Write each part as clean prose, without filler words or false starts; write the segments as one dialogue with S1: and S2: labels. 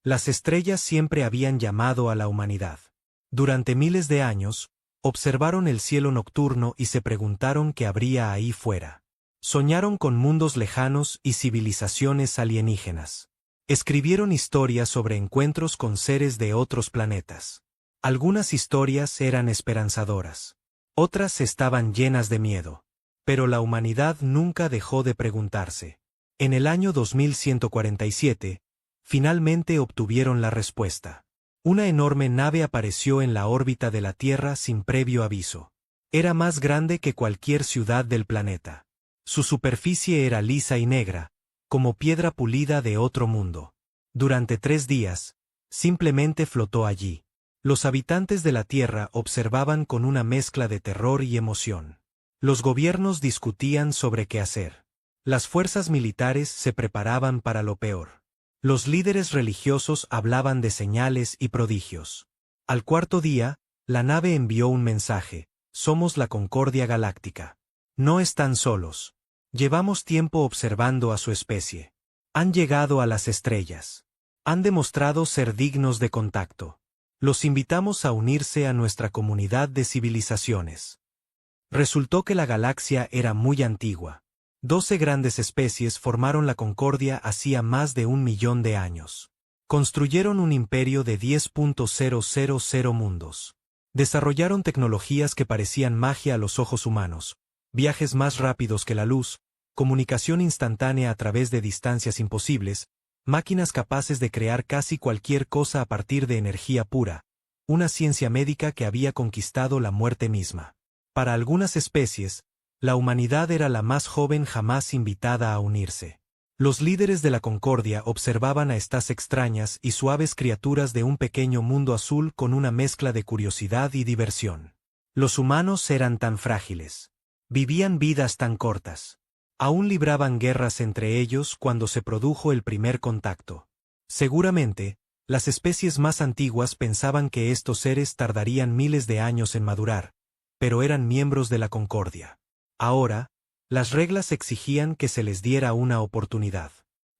S1: Las estrellas siempre habían llamado a la humanidad. Durante miles de años, observaron el cielo nocturno y se preguntaron qué habría ahí fuera. Soñaron con mundos lejanos y civilizaciones alienígenas. Escribieron historias sobre encuentros con seres de otros planetas. Algunas historias eran esperanzadoras. Otras estaban llenas de miedo. Pero la humanidad nunca dejó de preguntarse. En el año 2147, finalmente obtuvieron la respuesta. Una enorme nave apareció en la órbita de la Tierra sin previo aviso. Era más grande que cualquier ciudad del planeta. Su superficie era lisa y negra, como piedra pulida de otro mundo. Durante 3 días, simplemente flotó allí. Los habitantes de la Tierra observaban con una mezcla de terror y emoción. Los gobiernos discutían sobre qué hacer. Las fuerzas militares se preparaban para lo peor. Los líderes religiosos hablaban de señales y prodigios. Al 4.º día, la nave envió un mensaje: somos la Concordia Galáctica. No están solos. Llevamos tiempo observando a su especie. Han llegado a las estrellas. Han demostrado ser dignos de contacto. Los invitamos a unirse a nuestra comunidad de civilizaciones. Resultó que la galaxia era muy antigua. 12 grandes especies formaron la Concordia hacía más de 1 millón de años. Construyeron un imperio de 10.000 mundos. Desarrollaron tecnologías que parecían magia a los ojos humanos, viajes más rápidos que la luz, comunicación instantánea a través de distancias imposibles, máquinas capaces de crear casi cualquier cosa a partir de energía pura, una ciencia médica que había conquistado la muerte misma. Para algunas especies, la humanidad era la más joven jamás invitada a unirse. Los líderes de la Concordia observaban a estas extrañas y suaves criaturas de un pequeño mundo azul con una mezcla de curiosidad y diversión. Los humanos eran tan frágiles. Vivían vidas tan cortas. Aún libraban guerras entre ellos cuando se produjo el primer contacto. Seguramente, las especies más antiguas pensaban que estos seres tardarían miles de años en madurar, pero eran miembros de la Concordia. Ahora, las reglas exigían que se les diera una oportunidad.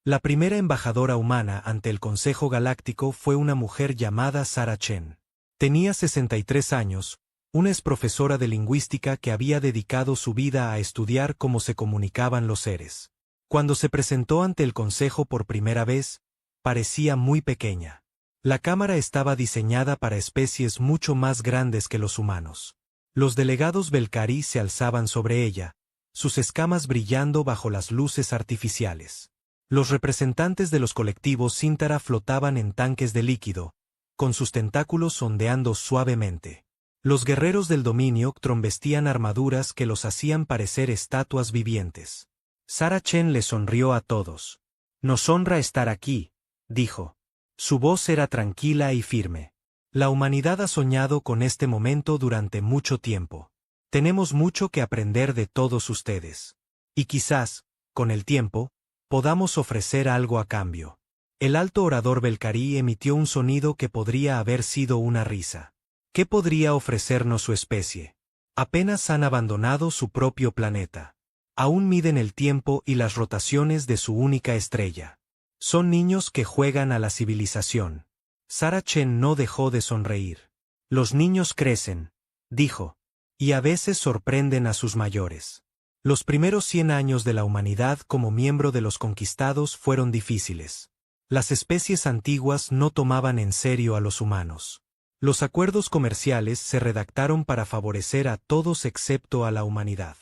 S1: La primera embajadora humana ante el Consejo Galáctico fue una mujer llamada Sarah Chen. Tenía 63 años, una exprofesora de lingüística que había dedicado su vida a estudiar cómo se comunicaban los seres. Cuando se presentó ante el Consejo por primera vez, parecía muy pequeña. La cámara estaba diseñada para especies mucho más grandes que los humanos. Los delegados Belcarí se alzaban sobre ella, sus escamas brillando bajo las luces artificiales. Los representantes de los colectivos Sintara flotaban en tanques de líquido, con sus tentáculos ondeando suavemente. Los guerreros del dominio vestían armaduras que los hacían parecer estatuas vivientes. Sarah Chen le sonrió a todos. «Nos honra estar aquí», dijo. Su voz era tranquila y firme. La humanidad ha soñado con este momento durante mucho tiempo. Tenemos mucho que aprender de todos ustedes. Y quizás, con el tiempo, podamos ofrecer algo a cambio. El alto orador Belcarí emitió un sonido que podría haber sido una risa. ¿Qué podría ofrecernos su especie? Apenas han abandonado su propio planeta. Aún miden el tiempo y las rotaciones de su única estrella. Son niños que juegan a la civilización. Sarah Chen no dejó de sonreír. Los niños crecen, dijo, y a veces sorprenden a sus mayores. Los primeros 100 años de la humanidad como miembro de los conquistados fueron difíciles. Las especies antiguas no tomaban en serio a los humanos. Los acuerdos comerciales se redactaron para favorecer a todos excepto a la humanidad.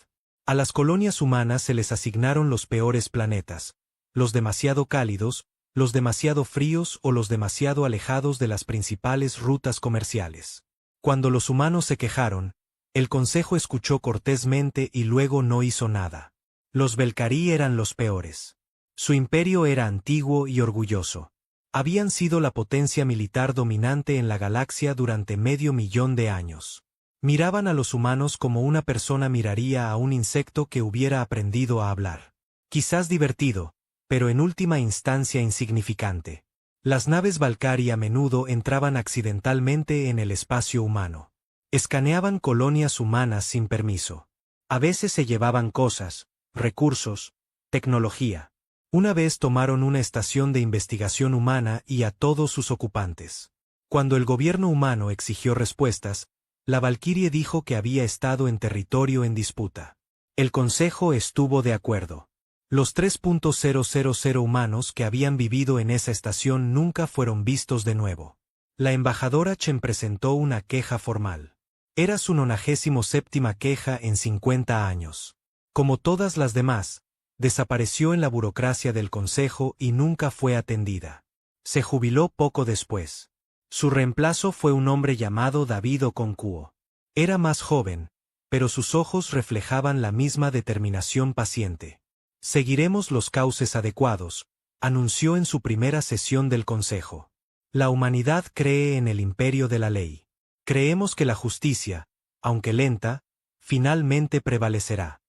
S1: A las colonias humanas se les asignaron los peores planetas, los demasiado cálidos, los demasiado fríos o los demasiado alejados de las principales rutas comerciales. Cuando los humanos se quejaron, el Consejo escuchó cortésmente y luego no hizo nada. Los Belcarí eran los peores. Su imperio era antiguo y orgulloso. Habían sido la potencia militar dominante en la galaxia durante medio millón de años. Miraban a los humanos como una persona miraría a un insecto que hubiera aprendido a hablar. Quizás divertido, pero en última instancia insignificante. Las naves Belcarí a menudo entraban accidentalmente en el espacio humano. Escaneaban colonias humanas sin permiso. A veces se llevaban cosas, recursos, tecnología. Una vez tomaron una estación de investigación humana y a todos sus ocupantes. Cuando el gobierno humano exigió respuestas, la Valquirie dijo que había estado en territorio en disputa. El consejo estuvo de acuerdo. Los 3.000 humanos que habían vivido en esa estación nunca fueron vistos de nuevo. La embajadora Chen presentó una queja formal. Era su 97ª queja en 50 años. Como todas las demás, desapareció en la burocracia del consejo y nunca fue atendida. Se jubiló poco después. Su reemplazo fue un hombre llamado David Okonkwo. Era más joven, pero sus ojos reflejaban la misma determinación paciente. Seguiremos los cauces adecuados, anunció en su primera sesión del Consejo. La humanidad cree en el imperio de la ley. Creemos que la justicia, aunque lenta, finalmente prevalecerá.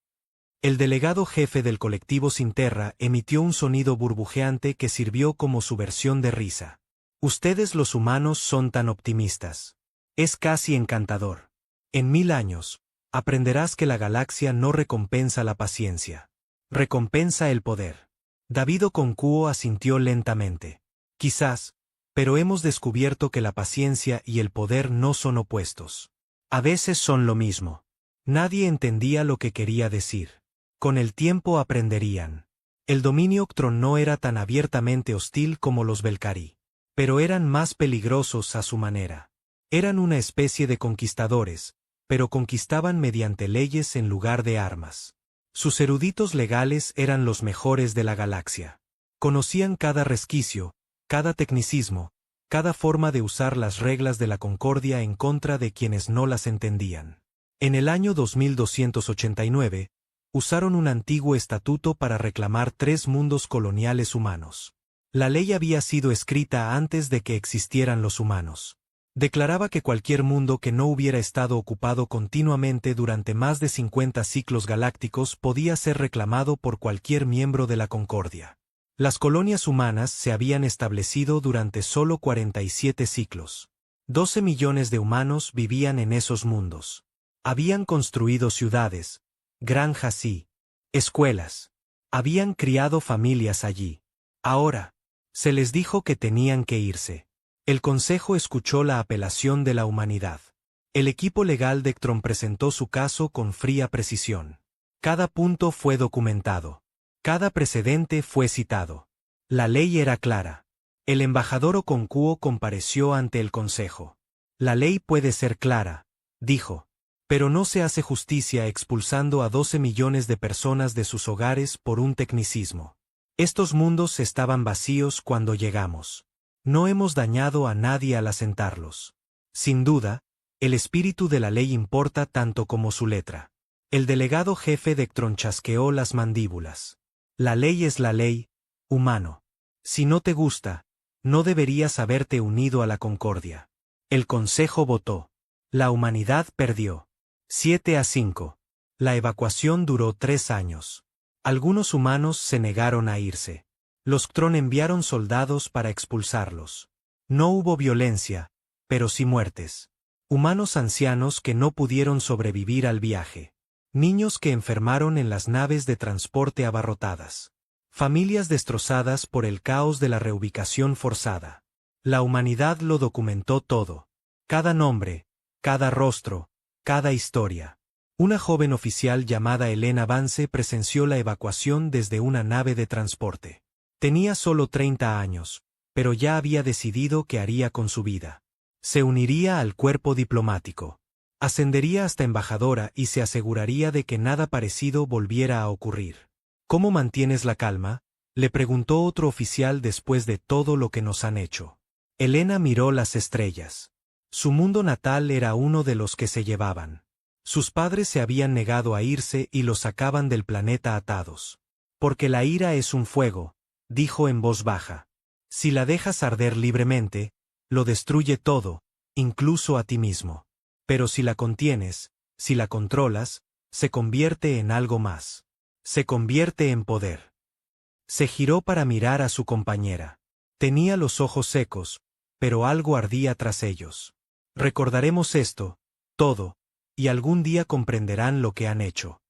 S1: El delegado jefe del colectivo Sinterra emitió un sonido burbujeante que sirvió como su versión de risa. Ustedes los humanos son tan optimistas. Es casi encantador. En 1000 años, aprenderás que la galaxia no recompensa la paciencia. Recompensa el poder. David Okonkwo asintió lentamente. Quizás, pero hemos descubierto que la paciencia y el poder no son opuestos. A veces son lo mismo. Nadie entendía lo que quería decir. Con el tiempo aprenderían. El dominio Octron no era tan abiertamente hostil como los Belcari, pero eran más peligrosos a su manera. Eran una especie de conquistadores, pero conquistaban mediante leyes en lugar de armas. Sus eruditos legales eran los mejores de la galaxia. Conocían cada resquicio, cada tecnicismo, cada forma de usar las reglas de la concordia en contra de quienes no las entendían. En el año 2289, usaron un antiguo estatuto para reclamar 3 mundos coloniales humanos. La ley había sido escrita antes de que existieran los humanos. Declaraba que cualquier mundo que no hubiera estado ocupado continuamente durante más de 50 ciclos galácticos podía ser reclamado por cualquier miembro de la Concordia. Las colonias humanas se habían establecido durante solo 47 ciclos. 12 millones de humanos vivían en esos mundos. Habían construido ciudades, granjas y escuelas. Habían criado familias allí. Ahora, se les dijo que tenían que irse. El Consejo escuchó la apelación de la humanidad. El equipo legal de Ectron presentó su caso con fría precisión. Cada punto fue documentado. Cada precedente fue citado. La ley era clara. El embajador Okonkwo compareció ante el Consejo. La ley puede ser clara, dijo, pero no se hace justicia expulsando a 12 millones de personas de sus hogares por un tecnicismo. Estos mundos estaban vacíos cuando llegamos. No hemos dañado a nadie al asentarlos. Sin duda, el espíritu de la ley importa tanto como su letra. El delegado jefe de Ectron chasqueó las mandíbulas. La ley es la ley, humano. Si no te gusta, no deberías haberte unido a la concordia. El consejo votó. La humanidad perdió. 7-5. La evacuación duró 3 años. Algunos humanos se negaron a irse. Los Ktron enviaron soldados para expulsarlos. No hubo violencia, pero sí muertes. Humanos ancianos que no pudieron sobrevivir al viaje. Niños que enfermaron en las naves de transporte abarrotadas. Familias destrozadas por el caos de la reubicación forzada. La humanidad lo documentó todo. Cada nombre, cada rostro, cada historia. Una joven oficial llamada Elena Vance presenció la evacuación desde una nave de transporte. Tenía solo 30 años, pero ya había decidido qué haría con su vida. Se uniría al cuerpo diplomático. Ascendería hasta embajadora y se aseguraría de que nada parecido volviera a ocurrir. ¿Cómo mantienes la calma?, le preguntó otro oficial después de todo lo que nos han hecho. Elena miró las estrellas. Su mundo natal era uno de los que se llevaban. Sus padres se habían negado a irse y los sacaban del planeta atados. Porque la ira es un fuego, dijo en voz baja. Si la dejas arder libremente, lo destruye todo, incluso a ti mismo. Pero si la contienes, si la controlas, se convierte en algo más. Se convierte en poder. Se giró para mirar a su compañera. Tenía los ojos secos, pero algo ardía tras ellos. Recordaremos esto, todo, y algún día comprenderán lo que han hecho.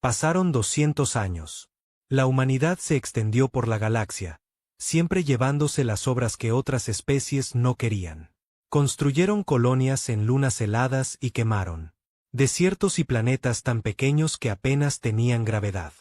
S1: Pasaron 200 años. La humanidad se extendió por la galaxia, siempre llevándose las obras que otras especies no querían. Construyeron colonias en lunas heladas y quemaron desiertos y planetas tan pequeños que apenas tenían gravedad.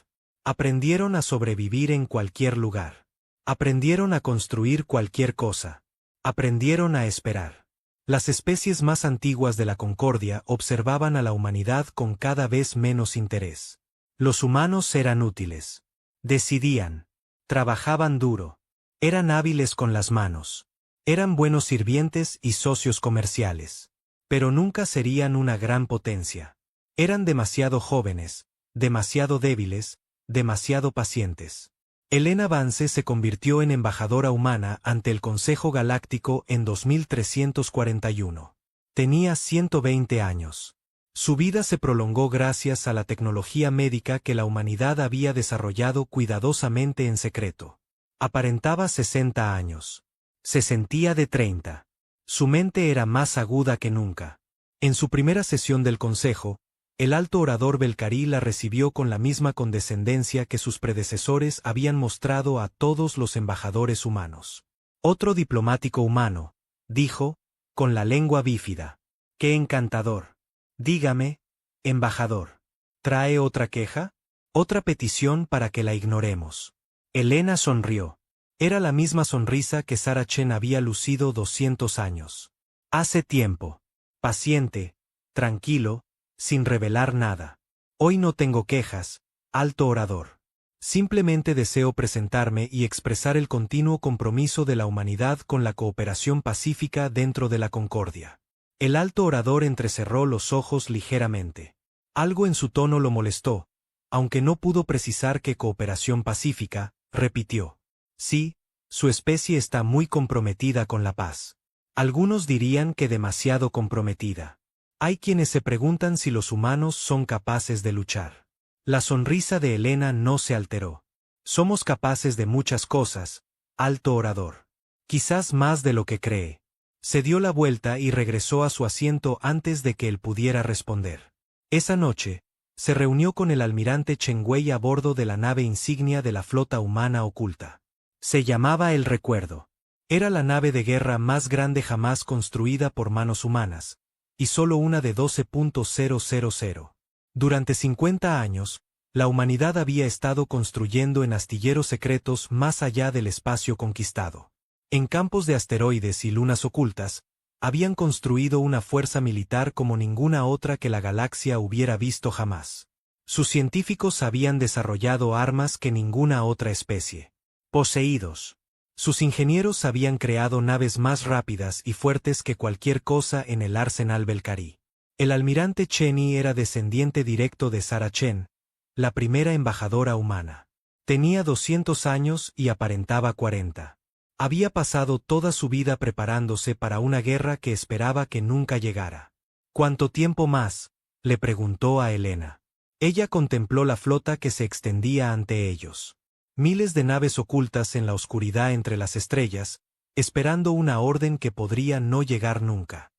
S1: Aprendieron a sobrevivir en cualquier lugar. Aprendieron a construir cualquier cosa. Aprendieron a esperar. Las especies más antiguas de la Concordia observaban a la humanidad con cada vez menos interés. Los humanos eran útiles. Decidían. Trabajaban duro. Eran hábiles con las manos. Eran buenos sirvientes y socios comerciales. Pero nunca serían una gran potencia. Eran demasiado jóvenes, demasiado débiles, demasiado pacientes. Elena Vance se convirtió en embajadora humana ante el Consejo Galáctico en 2341. Tenía 120 años. Su vida se prolongó gracias a la tecnología médica que la humanidad había desarrollado cuidadosamente en secreto. Aparentaba 60 años. Se sentía de 30. Su mente era más aguda que nunca. En su primera sesión del consejo, el alto orador Belcarí la recibió con la misma condescendencia que sus predecesores habían mostrado a todos los embajadores humanos. Otro diplomático humano, dijo, con la lengua bífida. ¡Qué encantador! Dígame, embajador, ¿trae otra queja? ¿Otra petición para que la ignoremos? Elena sonrió. Era la misma sonrisa que Sarah Chen había lucido 200 años. Hace tiempo. Paciente, tranquilo, sin revelar nada. Hoy no tengo quejas, alto orador. Simplemente deseo presentarme y expresar el continuo compromiso de la humanidad con la cooperación pacífica dentro de la Concordia. El alto orador entrecerró los ojos ligeramente. Algo en su tono lo molestó, aunque no pudo precisar qué cooperación pacífica, repitió. Sí, su especie está muy comprometida con la paz. Algunos dirían que demasiado comprometida. Hay quienes se preguntan si los humanos son capaces de luchar. La sonrisa de Elena no se alteró. Somos capaces de muchas cosas, alto orador. Quizás más de lo que cree. Se dio la vuelta y regresó a su asiento antes de que él pudiera responder. Esa noche, se reunió con el almirante Chen Wei a bordo de la nave insignia de la flota humana oculta. Se llamaba El Recuerdo. Era la nave de guerra más grande jamás construida por manos humanas, y solo una de 12.000. Durante 50 años, la humanidad había estado construyendo en astilleros secretos más allá del espacio conquistado. En campos de asteroides y lunas ocultas, habían construido una fuerza militar como ninguna otra que la galaxia hubiera visto jamás. Sus científicos habían desarrollado armas que ninguna otra especie. Poseídos. Sus ingenieros habían creado naves más rápidas y fuertes que cualquier cosa en el arsenal Belcarí. El almirante Cheney era descendiente directo de Sarah Chen, la primera embajadora humana. Tenía 200 años y aparentaba 40. Había pasado toda su vida preparándose para una guerra que esperaba que nunca llegara. ¿Cuánto tiempo más?, le preguntó a Elena. Ella contempló la flota que se extendía ante ellos. Miles de naves ocultas en la oscuridad entre las estrellas, esperando una orden que podría no llegar nunca.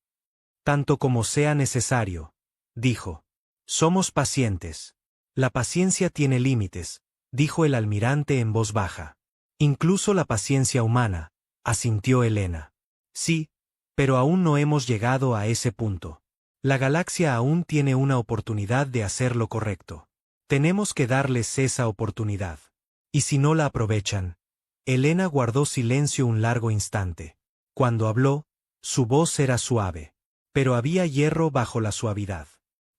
S1: Tanto como sea necesario, dijo. Somos pacientes. La paciencia tiene límites, dijo el almirante en voz baja. Incluso la paciencia humana, asintió Elena. Sí, pero aún no hemos llegado a ese punto. La galaxia aún tiene una oportunidad de hacer lo correcto. Tenemos que darles esa oportunidad. ¿Y si no la aprovechan? Elena guardó silencio un largo instante. Cuando habló, su voz era suave. Pero había hierro bajo la suavidad.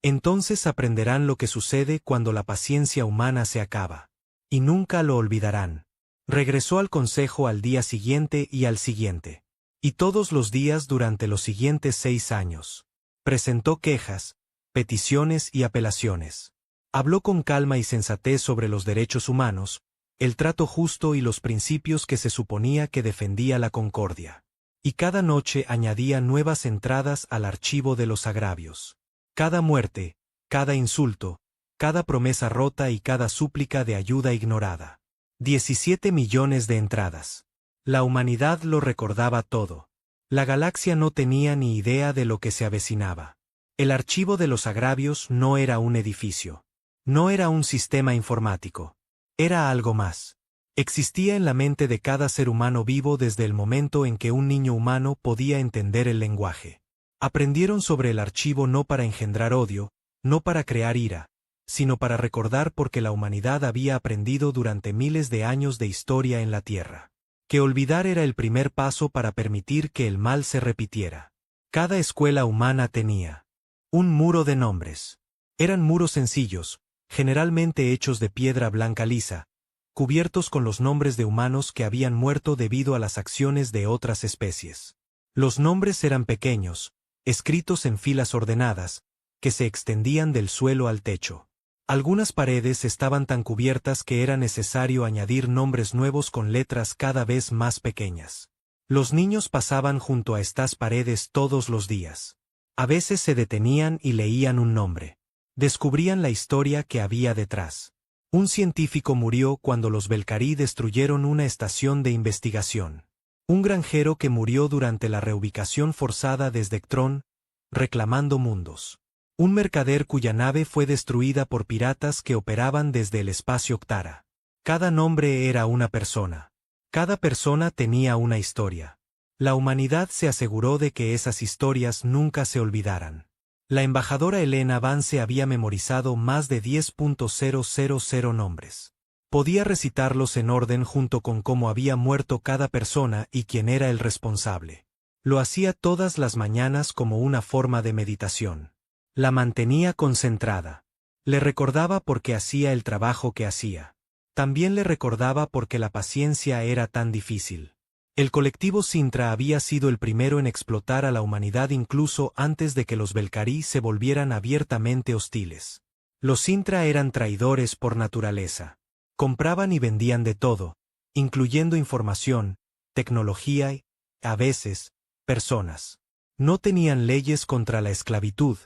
S1: Entonces aprenderán lo que sucede cuando la paciencia humana se acaba. Y nunca lo olvidarán. Regresó al consejo al día siguiente y al siguiente. Y todos los días durante los siguientes 6 años. Presentó quejas, peticiones y apelaciones. Habló con calma y sensatez sobre los derechos humanos, el trato justo y los principios que se suponía que defendía la Concordia. Y cada noche añadía nuevas entradas al archivo de los agravios. Cada muerte, cada insulto, cada promesa rota y cada súplica de ayuda ignorada. 17 millones de entradas. La humanidad lo recordaba todo. La galaxia no tenía ni idea de lo que se avecinaba. El archivo de los agravios no era un edificio. No era un sistema informático. Era algo más. Existía en la mente de cada ser humano vivo desde el momento en que un niño humano podía entender el lenguaje. Aprendieron sobre el archivo no para engendrar odio, no para crear ira, sino para recordar porque la humanidad había aprendido durante miles de años de historia en la Tierra. Que olvidar era el primer paso para permitir que el mal se repitiera. Cada escuela humana tenía un muro de nombres. Eran muros sencillos, generalmente hechos de piedra blanca lisa, cubiertos con los nombres de humanos que habían muerto debido a las acciones de otras especies. Los nombres eran pequeños, escritos en filas ordenadas, que se extendían del suelo al techo. Algunas paredes estaban tan cubiertas que era necesario añadir nombres nuevos con letras cada vez más pequeñas. Los niños pasaban junto a estas paredes todos los días. A veces se detenían y leían un nombre. Descubrían la historia que había detrás. Un científico murió cuando los Belcarí destruyeron una estación de investigación. Un granjero que murió durante la reubicación forzada desde Ectrón, reclamando mundos. Un mercader cuya nave fue destruida por piratas que operaban desde el espacio Octara. Cada nombre era una persona. Cada persona tenía una historia. La humanidad se aseguró de que esas historias nunca se olvidaran. La embajadora Elena Vance había memorizado más de 10.000 nombres. Podía recitarlos en orden junto con cómo había muerto cada persona y quién era el responsable. Lo hacía todas las mañanas como una forma de meditación. La mantenía concentrada. Le recordaba por qué hacía el trabajo que hacía. También le recordaba por qué la paciencia era tan difícil. El colectivo Sintra había sido el primero en explotar a la humanidad incluso antes de que los Belcarí se volvieran abiertamente hostiles. Los Sintra eran traidores por naturaleza. Compraban y vendían de todo, incluyendo información, tecnología y, a veces, personas. No tenían leyes contra la esclavitud,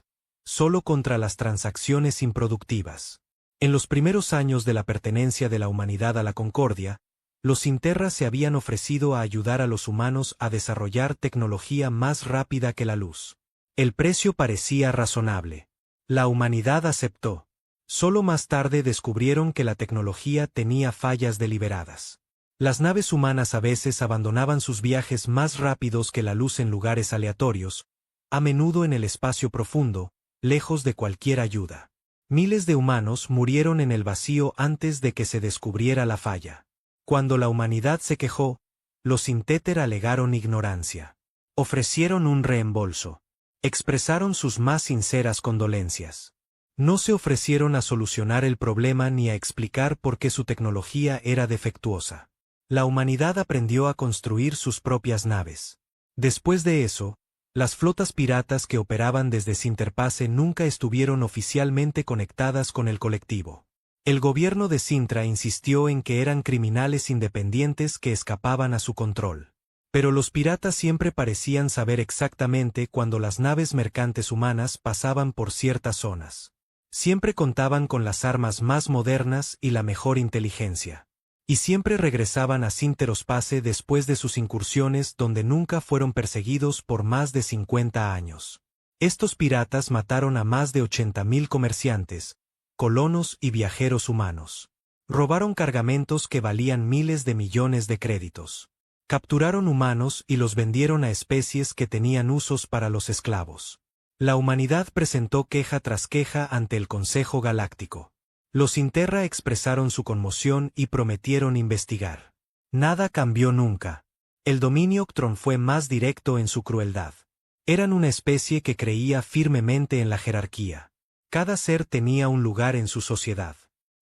S1: solo contra las transacciones improductivas. En los primeros años de la pertenencia de la humanidad a la Concordia, los Sinterra se habían ofrecido a ayudar a los humanos a desarrollar tecnología más rápida que la luz. El precio parecía razonable. La humanidad aceptó. Solo más tarde descubrieron que la tecnología tenía fallas deliberadas. Las naves humanas a veces abandonaban sus viajes más rápidos que la luz en lugares aleatorios, a menudo en el espacio profundo, lejos de cualquier ayuda. Miles de humanos murieron en el vacío antes de que se descubriera la falla. Cuando la humanidad se quejó, los Sintéter alegaron ignorancia. Ofrecieron un reembolso. Expresaron sus más sinceras condolencias. No se ofrecieron a solucionar el problema ni a explicar por qué su tecnología era defectuosa. La humanidad aprendió a construir sus propias naves. Después de eso, las flotas piratas que operaban desde Sinterpace nunca estuvieron oficialmente conectadas con el colectivo. El gobierno de Sintra insistió en que eran criminales independientes que escapaban a su control. Pero los piratas siempre parecían saber exactamente cuando las naves mercantes humanas pasaban por ciertas zonas. Siempre contaban con las armas más modernas y la mejor inteligencia. Y siempre regresaban a Sinterospace después de sus incursiones donde nunca fueron perseguidos por más de 50 años. Estos piratas mataron a más de 80.000 comerciantes, colonos y viajeros humanos. Robaron cargamentos que valían miles de millones de créditos. Capturaron humanos y los vendieron a especies que tenían usos para los esclavos. La humanidad presentó queja tras queja ante el Consejo Galáctico. Los Sinterra expresaron su conmoción y prometieron investigar. Nada cambió nunca. El dominio Octron fue más directo en su crueldad. Eran una especie que creía firmemente en la jerarquía. Cada ser tenía un lugar en su sociedad.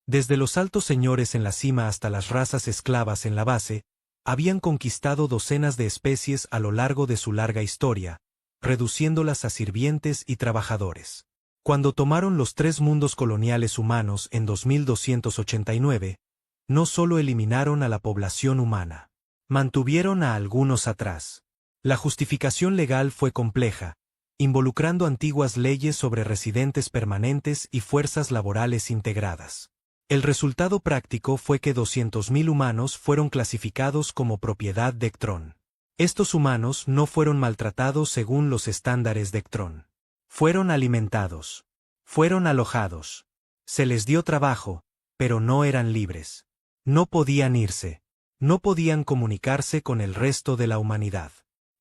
S1: Desde los altos señores en la cima hasta las razas esclavas en la base, habían conquistado docenas de especies a lo largo de su larga historia, reduciéndolas a sirvientes y trabajadores. Cuando tomaron los 3 mundos coloniales humanos en 2289, no solo eliminaron a la población humana, mantuvieron a algunos atrás. La justificación legal fue compleja, involucrando antiguas leyes sobre residentes permanentes y fuerzas laborales integradas. El resultado práctico fue que 200.000 humanos fueron clasificados como propiedad de Ectrón. Estos humanos no fueron maltratados según los estándares de Ectrón. Fueron alimentados. Fueron alojados. Se les dio trabajo, pero no eran libres. No podían irse. No podían comunicarse con el resto de la humanidad.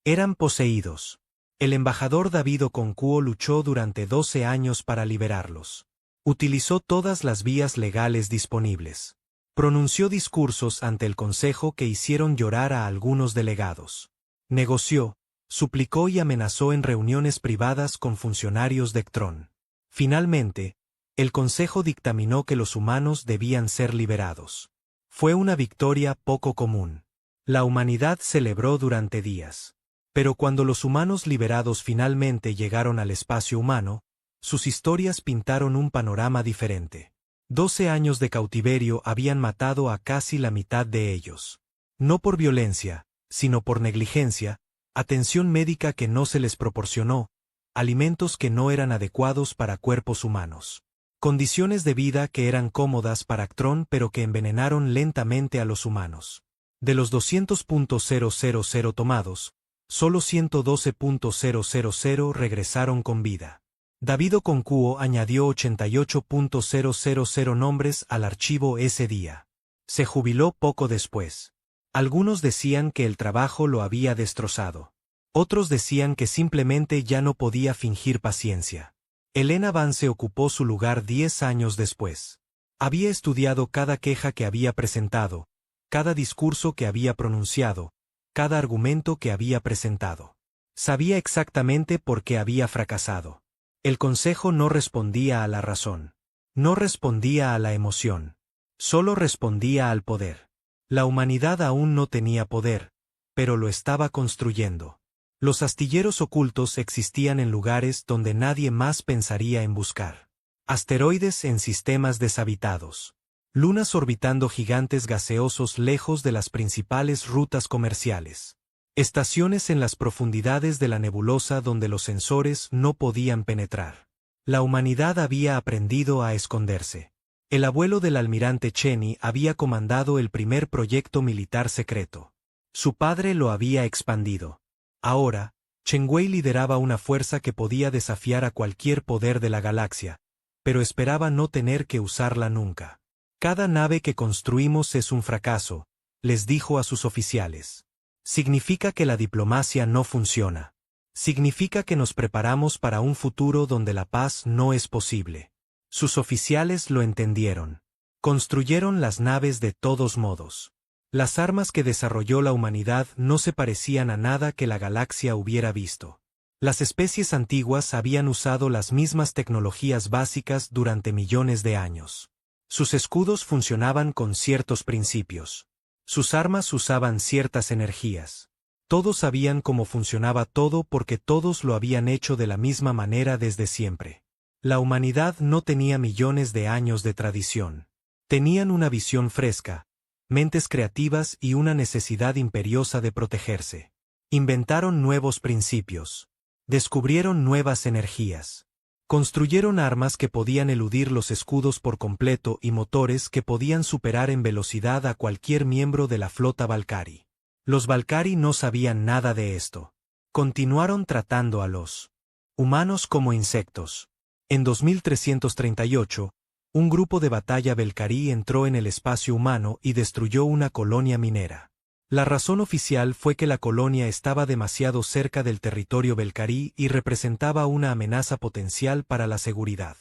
S1: Eran poseídos. El embajador David Okonkwo luchó durante 12 años para liberarlos. Utilizó todas las vías legales disponibles. Pronunció discursos ante el Consejo que hicieron llorar a algunos delegados. Negoció, suplicó y amenazó en reuniones privadas con funcionarios de CTRON. Finalmente, el Consejo dictaminó que los humanos debían ser liberados. Fue una victoria poco común. La humanidad celebró durante días. Pero cuando los humanos liberados finalmente llegaron al espacio humano, sus historias pintaron un panorama diferente. 12 años de cautiverio habían matado a casi la mitad de ellos. No por violencia, sino por negligencia, atención médica que no se les proporcionó, alimentos que no eran adecuados para cuerpos humanos. Condiciones de vida que eran cómodas para CTRON pero que envenenaron lentamente a los humanos. De los 200.000 tomados, solo 112.000 regresaron con vida. David Okonkwo añadió 88.000 nombres al archivo ese día. Se jubiló poco después. Algunos decían que el trabajo lo había destrozado. Otros decían que simplemente ya no podía fingir paciencia. Elena Vance ocupó su lugar 10 años después. Había estudiado cada queja que había presentado, cada discurso que había pronunciado, cada argumento que había presentado. Sabía exactamente por qué había fracasado. El Consejo no respondía a la razón. No respondía a la emoción. Solo respondía al poder. La humanidad aún no tenía poder, pero lo estaba construyendo. Los astilleros ocultos existían en lugares donde nadie más pensaría en buscar. Asteroides en sistemas deshabitados. Lunas orbitando gigantes gaseosos lejos de las principales rutas comerciales. Estaciones en las profundidades de la nebulosa donde los sensores no podían penetrar. La humanidad había aprendido a esconderse. El abuelo del almirante Cheney había comandado el primer proyecto militar secreto. Su padre lo había expandido. Ahora, Chen Wei lideraba una fuerza que podía desafiar a cualquier poder de la galaxia, pero esperaba no tener que usarla nunca. Cada nave que construimos es un fracaso, les dijo a sus oficiales. Significa que la diplomacia no funciona. Significa que nos preparamos para un futuro donde la paz no es posible. Sus oficiales lo entendieron. Construyeron las naves de todos modos. Las armas que desarrolló la humanidad no se parecían a nada que la galaxia hubiera visto. Las especies antiguas habían usado las mismas tecnologías básicas durante millones de años. Sus escudos funcionaban con ciertos principios. Sus armas usaban ciertas energías. Todos sabían cómo funcionaba todo porque todos lo habían hecho de la misma manera desde siempre. La humanidad no tenía millones de años de tradición. Tenían una visión fresca, mentes creativas y una necesidad imperiosa de protegerse. Inventaron nuevos principios. Descubrieron nuevas energías. Construyeron armas que podían eludir los escudos por completo y motores que podían superar en velocidad a cualquier miembro de la flota Valkyrie. Los Valkyrie no sabían nada de esto. Continuaron tratando a los humanos como insectos. En 2338, un grupo de batalla Valkyrie entró en el espacio humano y destruyó una colonia minera. La razón oficial fue que la colonia estaba demasiado cerca del territorio Valkyrie y representaba una amenaza potencial para la seguridad.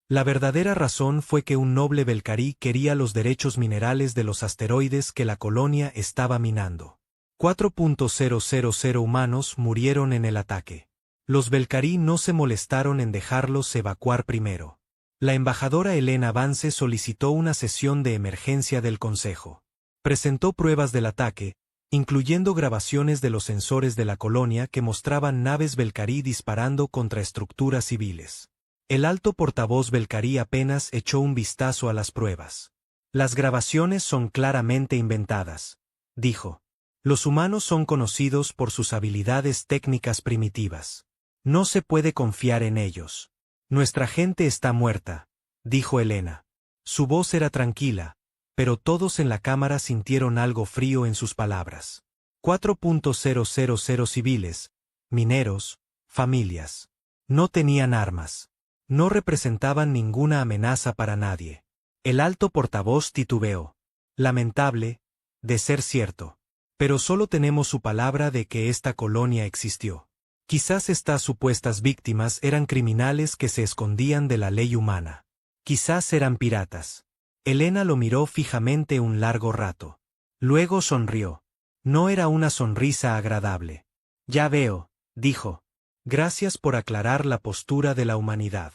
S1: La verdadera razón fue que un noble Valkyrie quería los derechos minerales de los asteroides que la colonia estaba minando. 4.000 humanos murieron en el ataque. Los Valkyrie no se molestaron en dejarlos evacuar primero. La embajadora Elena Vance solicitó una sesión de emergencia del Consejo. Presentó pruebas del ataque, incluyendo grabaciones de los sensores de la colonia que mostraban naves Valkyrie disparando contra estructuras civiles. El alto portavoz Valkyrie apenas echó un vistazo a las pruebas. Las grabaciones son claramente inventadas, dijo. Los humanos son conocidos por sus habilidades técnicas primitivas. No se puede confiar en ellos. Nuestra gente está muerta, dijo Elena. Su voz era tranquila, pero todos en la cámara sintieron algo frío en sus palabras. 4.000 civiles, mineros, familias. No tenían armas. No representaban ninguna amenaza para nadie. El alto portavoz titubeó. Lamentable, de ser cierto. Pero solo tenemos su palabra de que esta colonia existió. Quizás estas supuestas víctimas eran criminales que se escondían de la ley humana. Quizás eran piratas. Elena lo miró fijamente un largo rato. Luego sonrió. No era una sonrisa agradable. Ya veo, dijo. Gracias por aclarar la postura de la humanidad.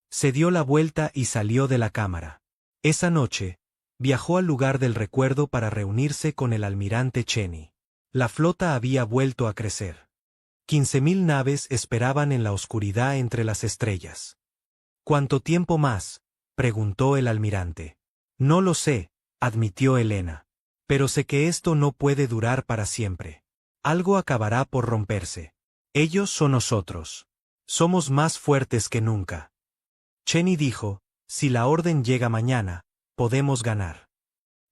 S1: Se dio la vuelta y salió de la cámara. Esa noche, viajó al lugar del recuerdo para reunirse con el almirante Cheney. La flota había vuelto a crecer. 15.000 naves esperaban en la oscuridad entre las estrellas. ¿Cuánto tiempo más?, preguntó el almirante. No lo sé, admitió Elena. Pero sé que esto no puede durar para siempre. Algo acabará por romperse. Ellos o nosotros. Somos más fuertes que nunca. Cheney dijo, si la orden llega mañana, podemos ganar.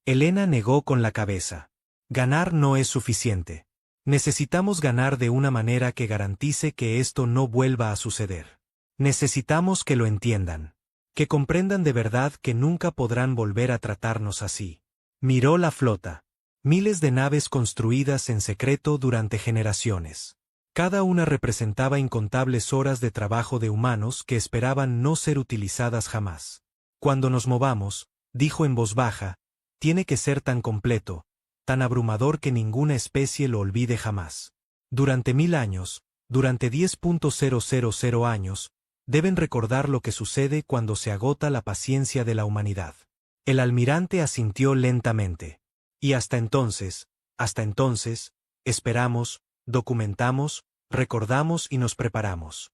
S1: Elena negó con la cabeza. Ganar no es suficiente. Necesitamos ganar de una manera que garantice que esto no vuelva a suceder. Necesitamos que lo entiendan. Que comprendan de verdad que nunca podrán volver a tratarnos así. Miró la flota. Miles de naves construidas en secreto durante generaciones. Cada una representaba incontables horas de trabajo de humanos que esperaban no ser utilizadas jamás. Cuando nos movamos, dijo en voz baja, tiene que ser tan completo, tan abrumador que ninguna especie lo olvide jamás. Durante 1000 años, durante 10.000 años, deben recordar lo que sucede cuando se agota la paciencia de la humanidad. El almirante asintió lentamente. Y hasta entonces, esperamos, documentamos, recordamos y nos preparamos.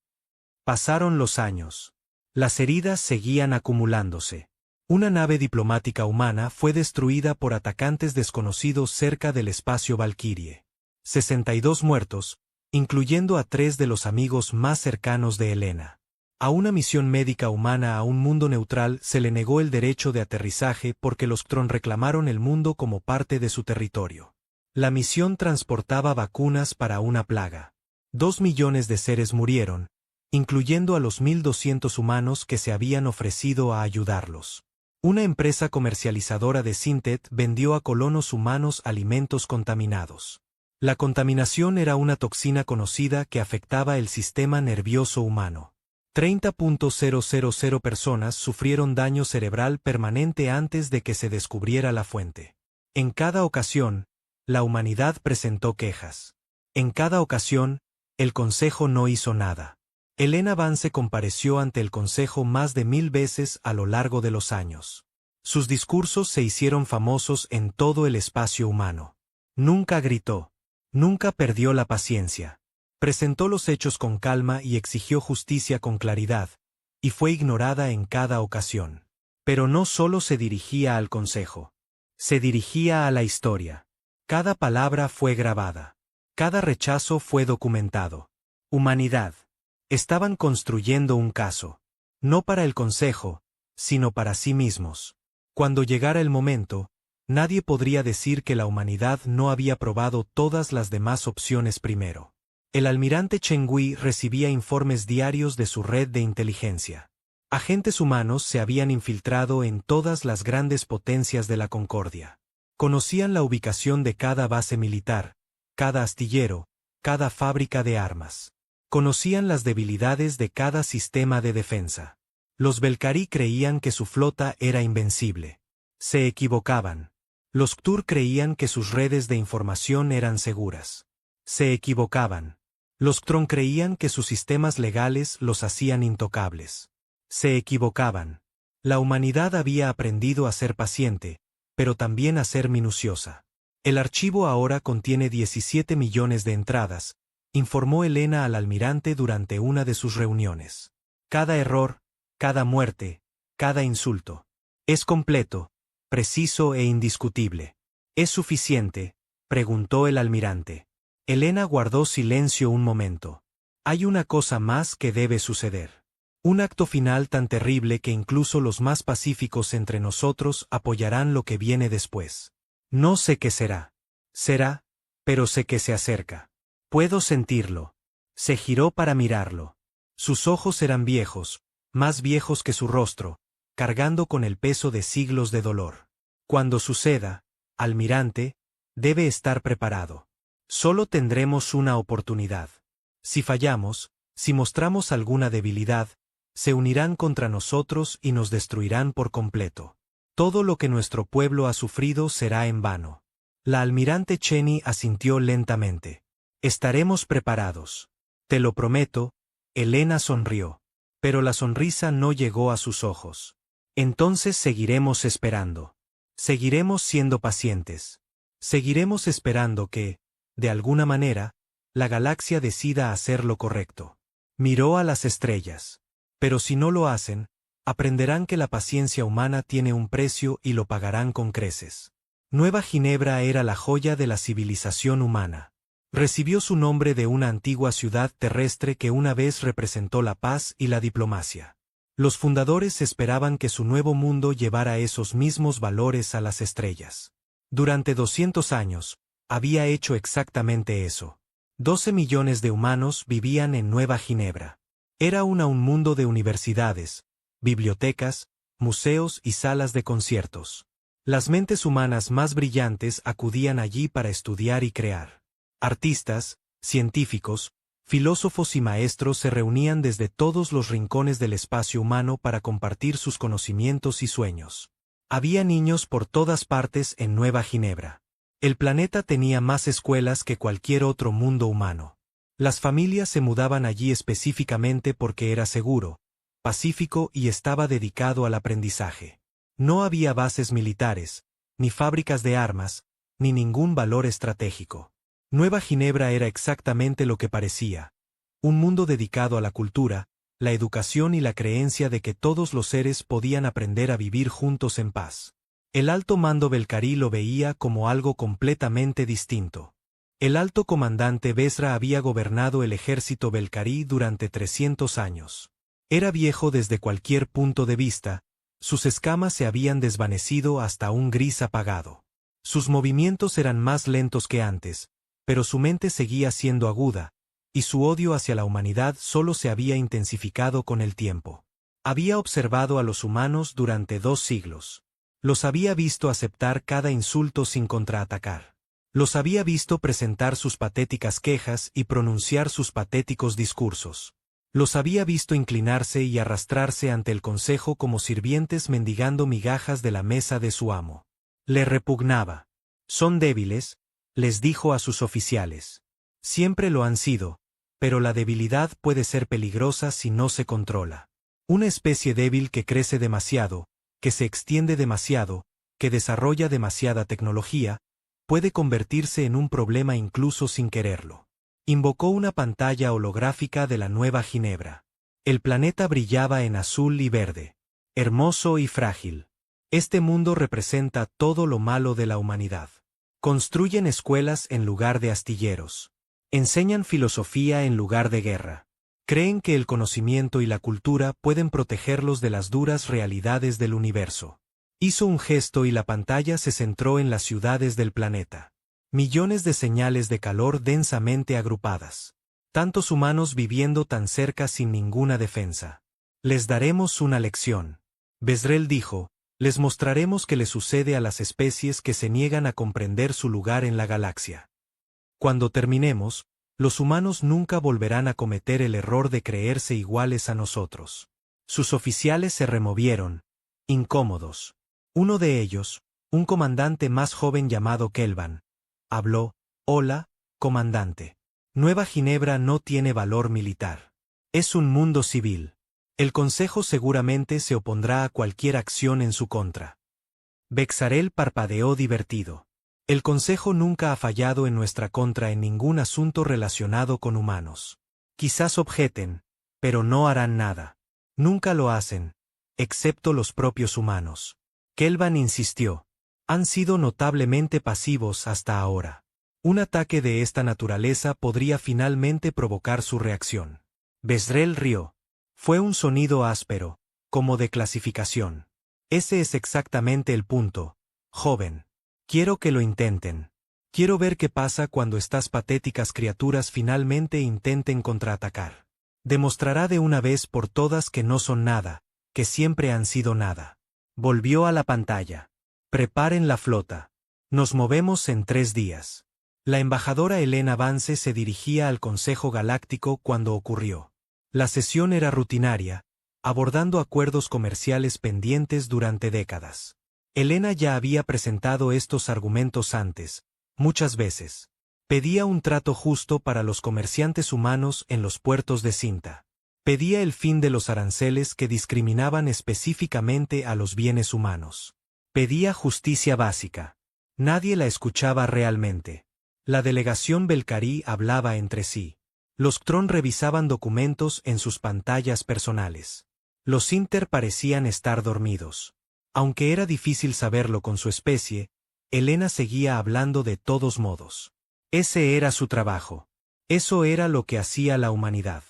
S1: Pasaron los años. Las heridas seguían acumulándose. Una nave diplomática humana fue destruida por atacantes desconocidos cerca del espacio Valkyrie. 62 muertos, incluyendo a 3 de los amigos más cercanos de Elena. A una misión médica humana a un mundo neutral se le negó el derecho de aterrizaje porque los Ktron reclamaron el mundo como parte de su territorio. La misión transportaba vacunas para una plaga. 2 millones de seres murieron, incluyendo a los 1.200 humanos que se habían ofrecido a ayudarlos. Una empresa comercializadora de Sintet vendió a colonos humanos alimentos contaminados. La contaminación era una toxina conocida que afectaba el sistema nervioso humano. 30.000 personas sufrieron daño cerebral permanente antes de que se descubriera la fuente. En cada ocasión, la humanidad presentó quejas. En cada ocasión, el Consejo no hizo nada. Elena Vance compareció ante el Consejo más de 1000 veces a lo largo de los años. Sus discursos se hicieron famosos en todo el espacio humano. Nunca gritó. Nunca perdió la paciencia. Presentó los hechos con calma y exigió justicia con claridad, y fue ignorada en cada ocasión. Pero no solo se dirigía al Consejo. Se dirigía a la historia. Cada palabra fue grabada. Cada rechazo fue documentado. Humanidad. Estaban construyendo un caso. No para el Consejo, sino para sí mismos. Cuando llegara el momento, nadie podría decir que la humanidad no había probado todas las demás opciones primero. El almirante Chengui recibía informes diarios de su red de inteligencia. Agentes humanos se habían infiltrado en todas las grandes potencias de la Concordia. Conocían la ubicación de cada base militar, cada astillero, cada fábrica de armas. Conocían las debilidades de cada sistema de defensa. Los Belcarí creían que su flota era invencible. Se equivocaban. Los Ktur creían que sus redes de información eran seguras. Se equivocaban. Los Ktron creían que sus sistemas legales los hacían intocables. Se equivocaban. La humanidad había aprendido a ser paciente, pero también a ser minuciosa. El archivo ahora contiene 17 millones de entradas, informó Elena al almirante durante una de sus reuniones. Cada error, cada muerte, cada insulto. Es completo, preciso e indiscutible. ¿Es suficiente?, preguntó el almirante. Elena guardó silencio un momento. Hay una cosa más que debe suceder. Un acto final tan terrible que incluso los más pacíficos entre nosotros apoyarán lo que viene después. No sé qué será. Será, pero sé que se acerca. Puedo sentirlo. Se giró para mirarlo. Sus ojos eran viejos, más viejos que su rostro, cargando con el peso de siglos de dolor. Cuando suceda, almirante, debe estar preparado. Solo tendremos una oportunidad. Si fallamos, si mostramos alguna debilidad, se unirán contra nosotros y nos destruirán por completo. Todo lo que nuestro pueblo ha sufrido será en vano. La almirante Cheney asintió lentamente. Estaremos preparados. Te lo prometo. Helena sonrió. Pero la sonrisa no llegó a sus ojos. Entonces seguiremos esperando. Seguiremos siendo pacientes. Seguiremos esperando que, de alguna manera, la galaxia decida hacer lo correcto. Miró a las estrellas. Pero si no lo hacen, aprenderán que la paciencia humana tiene un precio y lo pagarán con creces. Nueva Ginebra era la joya de la civilización humana. Recibió su nombre de una antigua ciudad terrestre que una vez representó la paz y la diplomacia. Los fundadores esperaban que su nuevo mundo llevara esos mismos valores a las estrellas. Durante 200 años, había hecho exactamente eso. 12 millones de humanos vivían en Nueva Ginebra. Era un mundo de universidades, bibliotecas, museos y salas de conciertos. Las mentes humanas más brillantes acudían allí para estudiar y crear. Artistas, científicos, filósofos y maestros se reunían desde todos los rincones del espacio humano para compartir sus conocimientos y sueños. Había niños por todas partes en Nueva Ginebra. El planeta tenía más escuelas que cualquier otro mundo humano. Las familias se mudaban allí específicamente porque era seguro, pacífico y estaba dedicado al aprendizaje. No había bases militares, ni fábricas de armas, ni ningún valor estratégico. Nueva Ginebra era exactamente lo que parecía, un mundo dedicado a la cultura, la educación y la creencia de que todos los seres podían aprender a vivir juntos en paz. El alto mando Belcarí lo veía como algo completamente distinto. El alto comandante Besra había gobernado el ejército Belcarí durante 300 años. Era viejo desde cualquier punto de vista, sus escamas se habían desvanecido hasta un gris apagado. Sus movimientos eran más lentos que antes, pero su mente seguía siendo aguda, y su odio hacia la humanidad solo se había intensificado con el tiempo. Había observado a los humanos durante 2 siglos. Los había visto aceptar cada insulto sin contraatacar. Los había visto presentar sus patéticas quejas y pronunciar sus patéticos discursos. Los había visto inclinarse y arrastrarse ante el consejo como sirvientes mendigando migajas de la mesa de su amo. Le repugnaba. Son débiles, les dijo a sus oficiales. Siempre lo han sido, pero la debilidad puede ser peligrosa si no se controla. Una especie débil que crece demasiado, que se extiende demasiado, que desarrolla demasiada tecnología, puede convertirse en un problema incluso sin quererlo. Invocó una pantalla holográfica de la Nueva Ginebra. El planeta brillaba en azul y verde. Hermoso y frágil. Este mundo representa todo lo malo de la humanidad. Construyen escuelas en lugar de astilleros. Enseñan filosofía en lugar de guerra. Creen que el conocimiento y la cultura pueden protegerlos de las duras realidades del universo. Hizo un gesto y la pantalla se centró en las ciudades del planeta. Millones de señales de calor densamente agrupadas. Tantos humanos viviendo tan cerca sin ninguna defensa. Les daremos una lección. Besrel dijo, les mostraremos qué le sucede a las especies que se niegan a comprender su lugar en la galaxia. Cuando terminemos, los humanos nunca volverán a cometer el error de creerse iguales a nosotros. Sus oficiales se removieron, incómodos. Uno de ellos, un comandante más joven llamado Kelvan, habló, «Hola, comandante. Nueva Ginebra no tiene valor militar. Es un mundo civil. El Consejo seguramente se opondrá a cualquier acción en su contra». Bexarel parpadeó divertido. El Consejo nunca ha fallado en nuestra contra en ningún asunto relacionado con humanos. Quizás objeten, pero no harán nada. Nunca lo hacen, excepto los propios humanos. Kelvan insistió. Han sido notablemente pasivos hasta ahora. Un ataque de esta naturaleza podría finalmente provocar su reacción. Besrel rió. Fue un sonido áspero, como de clasificación. Ese es exactamente el punto, joven. Quiero que lo intenten. Quiero ver qué pasa cuando estas patéticas criaturas finalmente intenten contraatacar. Demostrará de una vez por todas que no son nada, que siempre han sido nada. Volvió a la pantalla. Preparen la flota. Nos movemos en 3 días. La embajadora Helena Vance se dirigía al Consejo Galáctico cuando ocurrió. La sesión era rutinaria, abordando acuerdos comerciales pendientes durante décadas. Helena ya había presentado estos argumentos antes, muchas veces. Pedía un trato justo para los comerciantes humanos en los puertos de Cinta. Pedía el fin de los aranceles que discriminaban específicamente a los bienes humanos. Pedía justicia básica. Nadie la escuchaba realmente. La delegación Belcarí hablaba entre sí. Los Ctron revisaban documentos en sus pantallas personales. Los Inter parecían estar dormidos. Aunque era difícil saberlo con su especie, Helena seguía hablando de todos modos. Ese era su trabajo. Eso era lo que hacía la humanidad.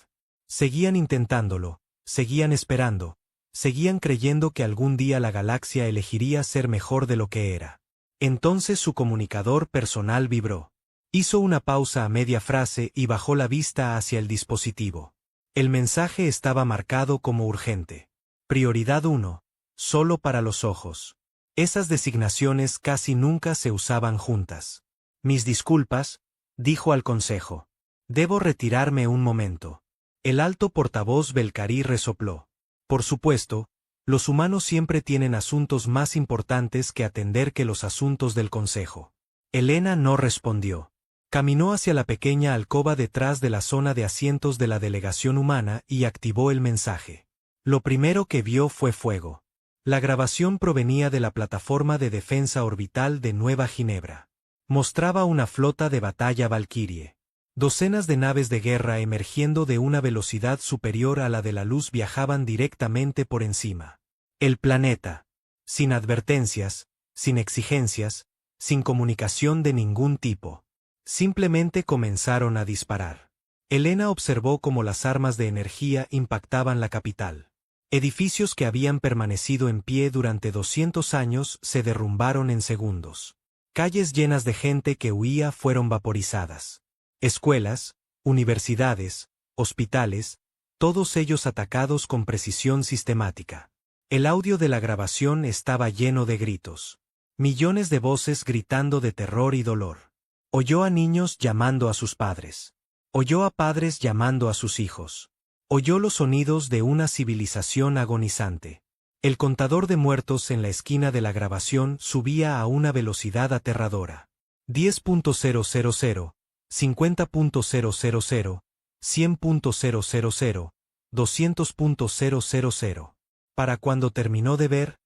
S1: Seguían intentándolo, seguían esperando, seguían creyendo que algún día la galaxia elegiría ser mejor de lo que era. Entonces su comunicador personal vibró. Hizo una pausa a media frase y bajó la vista hacia el dispositivo. El mensaje estaba marcado como urgente. Prioridad 1. Solo para los ojos. Esas designaciones casi nunca se usaban juntas. Mis disculpas, dijo al consejo. Debo retirarme un momento. El alto portavoz Belcarí resopló. Por supuesto, los humanos siempre tienen asuntos más importantes que atender que los asuntos del consejo. Helena no respondió. Caminó hacia la pequeña alcoba detrás de la zona de asientos de la delegación humana y activó el mensaje. Lo primero que vio fue fuego. La grabación provenía de la plataforma de defensa orbital de Nueva Ginebra. Mostraba una flota de batalla Valkyrie. Docenas de naves de guerra emergiendo de una velocidad superior a la de la luz viajaban directamente por encima. El planeta. Sin advertencias, sin exigencias, sin comunicación de ningún tipo. Simplemente comenzaron a disparar. Helena observó cómo las armas de energía impactaban la capital. Edificios que habían permanecido en pie durante 200 años se derrumbaron en segundos. Calles llenas de gente que huía fueron vaporizadas. Escuelas, universidades, hospitales, todos ellos atacados con precisión sistemática. El audio de la grabación estaba lleno de gritos. Millones de voces gritando de terror y dolor. Oyó a niños llamando a sus padres. Oyó a padres llamando a sus hijos. Oyó los sonidos de una civilización agonizante. El contador de muertos en la esquina de la grabación subía a una velocidad aterradora. 10.000, 50.000, 100.000, 200.000. Para cuando terminó de ver,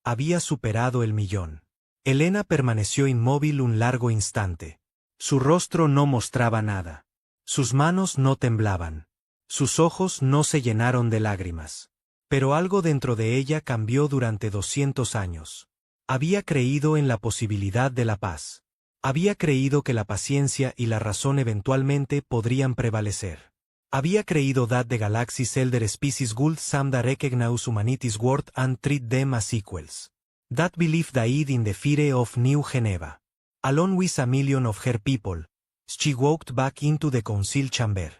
S1: había superado el 1.000.000. Helena permaneció inmóvil un largo instante. Su rostro no mostraba nada. Sus manos no temblaban. Sus ojos no se llenaron de lágrimas. Pero algo dentro de ella cambió durante 200 años. Había creído en la posibilidad de la paz. Había creído que la paciencia y la razón eventualmente podrían prevalecer. Había creído that the galaxy's elder species would someday recognize humanity's worth and treat them as equals. That belief died in the fire of New Geneva. Alone with a million of her people, she walked back into the council chamber.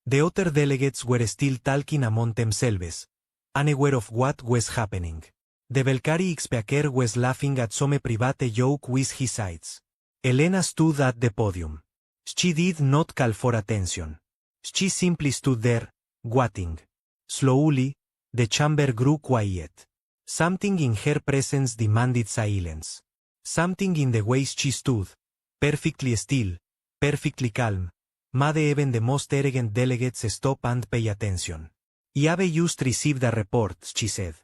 S1: The other delegates were still talking among themselves, unaware of what was happening. The Belcarí speaker was laughing at some private joke with his eyes. Helena stood at the podium. She did not call for attention. She simply stood there, waiting. Slowly, the chamber grew quiet. Something in her presence demanded silence. Something in the way she stood, perfectly still, perfectly calm, made even the most arrogant delegates stop and pay attention. "I have just received a report," she said.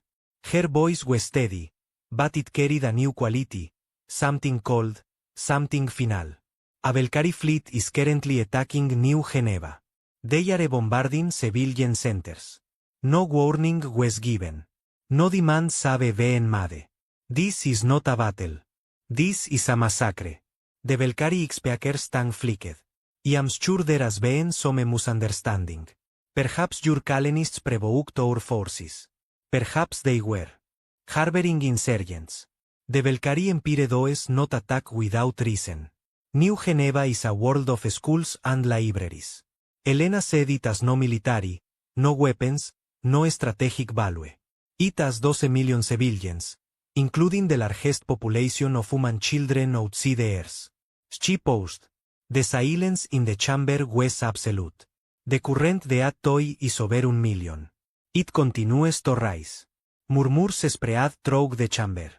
S1: Her voice was steady, but it carried a new quality, something cold, something final. "A Belcarí fleet is currently attacking New Geneva. They are bombarding civilian centers. No warning was given. No demands have been made. This is not a battle. This is a massacre. The Belcarí speakers tongue flicked. I am sure there has been some misunderstanding. Perhaps your colonists provoked our forces. Perhaps they were harboring insurgents. The Belcarí Empire does not attack without reason. New Geneva is a world of schools and libraries." Helena said it has no military, no weapons, no strategic value. It has 12 million civilians, including the largest population of human children outside the Earth. She post. The silence in the chamber was absolute. The current de toy is over 1 million. It continues to rise. Murmurs spread through the chamber.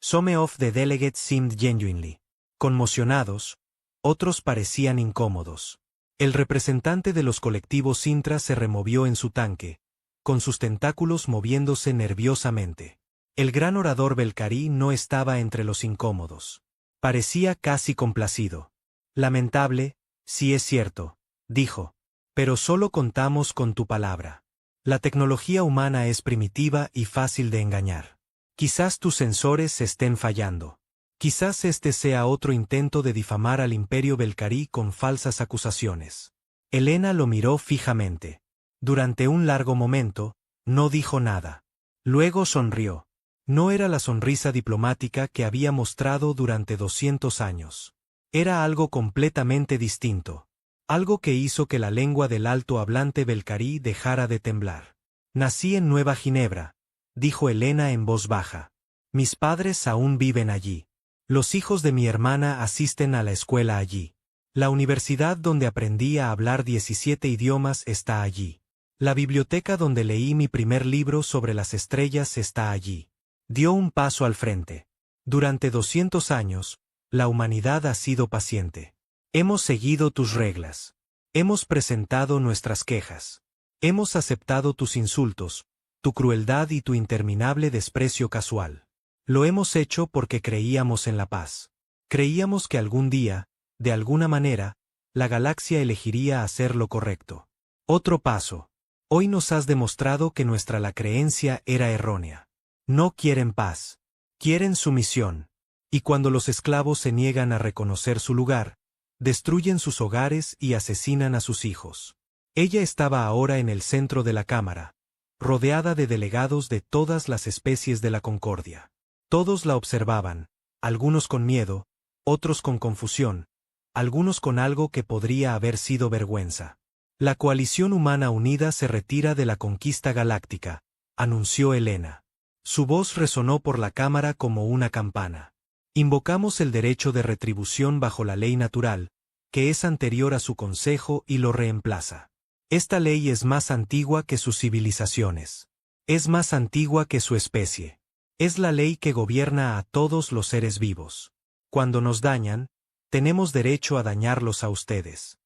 S1: Some of the delegates seemed genuinely conmocionados, otros parecían incómodos. El representante de los colectivos Sintra se removió en su tanque, con sus tentáculos moviéndose nerviosamente. El gran orador Belcarí no estaba entre los incómodos. Parecía casi complacido. Lamentable, sí es cierto, dijo, pero solo contamos con tu palabra. La tecnología humana es primitiva y fácil de engañar. Quizás tus sensores estén fallando. Quizás este sea otro intento de difamar al Imperio Belcarí con falsas acusaciones. Elena lo miró fijamente. Durante un largo momento, no dijo nada. Luego sonrió. No era la sonrisa diplomática que había mostrado durante 200 años. Era algo completamente distinto. Algo que hizo que la lengua del alto hablante Belcarí dejara de temblar. Nací en Nueva Ginebra, dijo Elena en voz baja. Mis padres aún viven allí. Los hijos de mi hermana asisten a la escuela allí. La universidad donde aprendí a hablar 17 idiomas está allí. La biblioteca donde leí mi primer libro sobre las estrellas está allí. Dio un paso al frente. Durante 200 años, la humanidad ha sido paciente. Hemos seguido tus reglas. Hemos presentado nuestras quejas. Hemos aceptado tus insultos, tu crueldad y tu interminable desprecio casual. Lo hemos hecho porque creíamos en la paz. Creíamos que algún día, de alguna manera, la galaxia elegiría hacer lo correcto. Otro paso. Hoy nos has demostrado que la creencia era errónea. No quieren paz. Quieren sumisión. Y cuando los esclavos se niegan a reconocer su lugar, destruyen sus hogares y asesinan a sus hijos. Ella estaba ahora en el centro de la cámara, rodeada de delegados de todas las especies de la Concordia. Todos la observaban, algunos con miedo, otros con confusión, algunos con algo que podría haber sido vergüenza. La coalición humana unida se retira de la conquista galáctica, anunció Elena. Su voz resonó por la cámara como una campana. Invocamos el derecho de retribución bajo la ley natural, que es anterior a su consejo y lo reemplaza. Esta ley es más antigua que sus civilizaciones. Es más antigua que su especie. Es la ley que gobierna a todos los seres vivos. Cuando nos dañan, tenemos derecho a dañarlos a ustedes.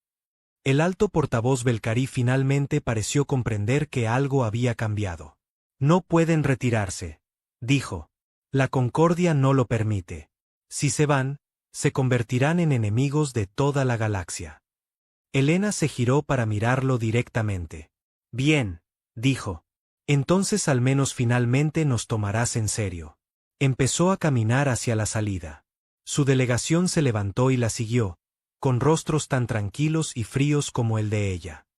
S1: El alto portavoz Belcarí finalmente pareció comprender que algo había cambiado. No pueden retirarse, dijo. La Concordia no lo permite. Si se van, se convertirán en enemigos de toda la galaxia. Elena se giró para mirarlo directamente. Bien, dijo. Entonces al menos finalmente nos tomarás en serio. Empezó a caminar hacia la salida. Su delegación se levantó y la siguió, con rostros tan tranquilos y fríos como el de ella.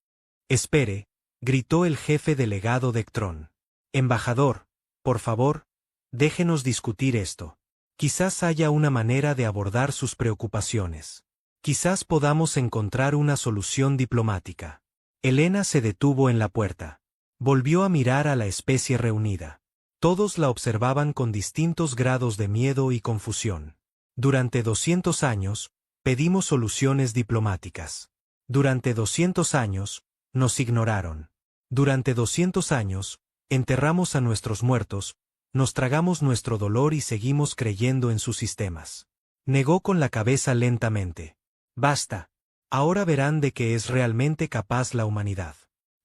S1: Espere, gritó el jefe delegado de Ectrón. Embajador, por favor, déjenos discutir esto. Quizás haya una manera de abordar sus preocupaciones. Quizás podamos encontrar una solución diplomática. Elena se detuvo en la puerta. Volvió a mirar a la especie reunida. Todos la observaban con distintos grados de miedo y confusión. Durante 200 años, pedimos soluciones diplomáticas. Durante 200 años, nos ignoraron. Durante 200 años, enterramos a nuestros muertos, nos tragamos nuestro dolor y seguimos creyendo en sus sistemas. Negó con la cabeza lentamente. Basta. Ahora verán de qué es realmente capaz la humanidad.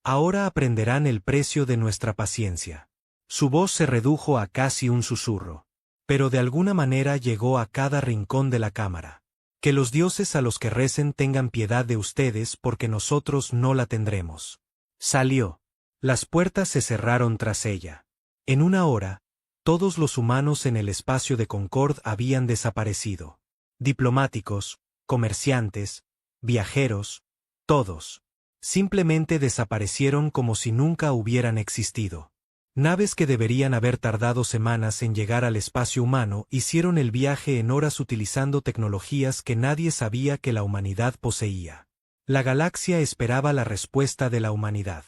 S1: Ahora aprenderán el precio de nuestra paciencia. Su voz se redujo a casi un susurro. Pero de alguna manera llegó a cada rincón de la cámara. Que los dioses a los que recen tengan piedad de ustedes porque nosotros no la tendremos. Salió. Las puertas se cerraron tras ella. En una hora, todos los humanos en el espacio de Concord habían desaparecido. Diplomáticos, comerciantes, viajeros, todos. Simplemente desaparecieron como si nunca hubieran existido. Naves que deberían haber tardado semanas en llegar al espacio humano hicieron el viaje en horas utilizando tecnologías que nadie sabía que la humanidad poseía. La galaxia esperaba la respuesta de la humanidad.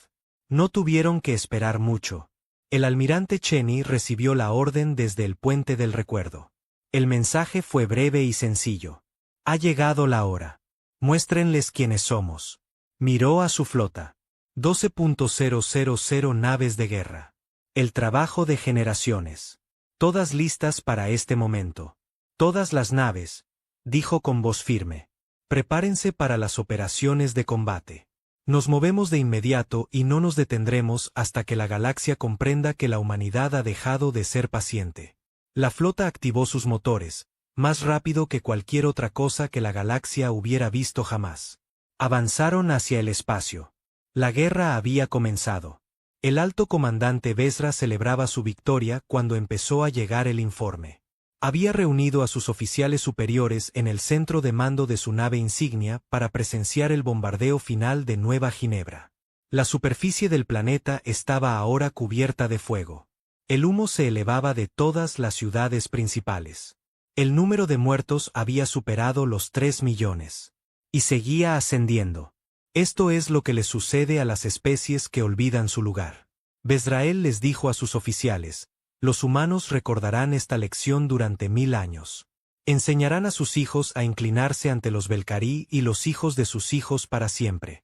S1: No tuvieron que esperar mucho. El almirante Cheney recibió la orden desde el puente del recuerdo. El mensaje fue breve y sencillo. Ha llegado la hora. Muéstrenles quiénes somos. Miró a su flota. 12.000 naves de guerra. El trabajo de generaciones. Todas listas para este momento. Todas las naves, dijo con voz firme. Prepárense para las operaciones de combate. Nos movemos de inmediato y no nos detendremos hasta que la galaxia comprenda que la humanidad ha dejado de ser paciente. La flota activó sus motores, más rápido que cualquier otra cosa que la galaxia hubiera visto jamás. Avanzaron hacia el espacio. La guerra había comenzado. El alto comandante Vezra celebraba su victoria cuando empezó a llegar el informe. Había reunido a sus oficiales superiores en el centro de mando de su nave insignia para presenciar el bombardeo final de Nueva Ginebra. La superficie del planeta estaba ahora cubierta de fuego. El humo se elevaba de todas las ciudades principales. El número de muertos había superado los 3 millones. Y seguía ascendiendo. Esto es lo que les sucede a las especies que olvidan su lugar. Bezrael les dijo a sus oficiales: los humanos recordarán esta lección durante 1000 años. Enseñarán a sus hijos a inclinarse ante los Belcarí y los hijos de sus hijos para siempre.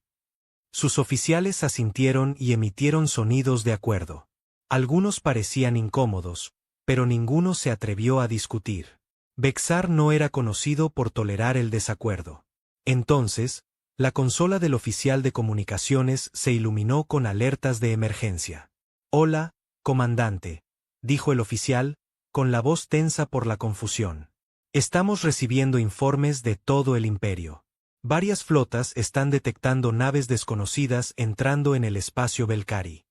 S1: Sus oficiales asintieron y emitieron sonidos de acuerdo. Algunos parecían incómodos, pero ninguno se atrevió a discutir. Bexar no era conocido por tolerar el desacuerdo. Entonces, la consola del oficial de comunicaciones se iluminó con alertas de emergencia. «Hola, comandante», dijo el oficial, con la voz tensa por la confusión. «Estamos recibiendo informes de todo el imperio. Varias flotas están detectando naves desconocidas entrando en el espacio Belcarí».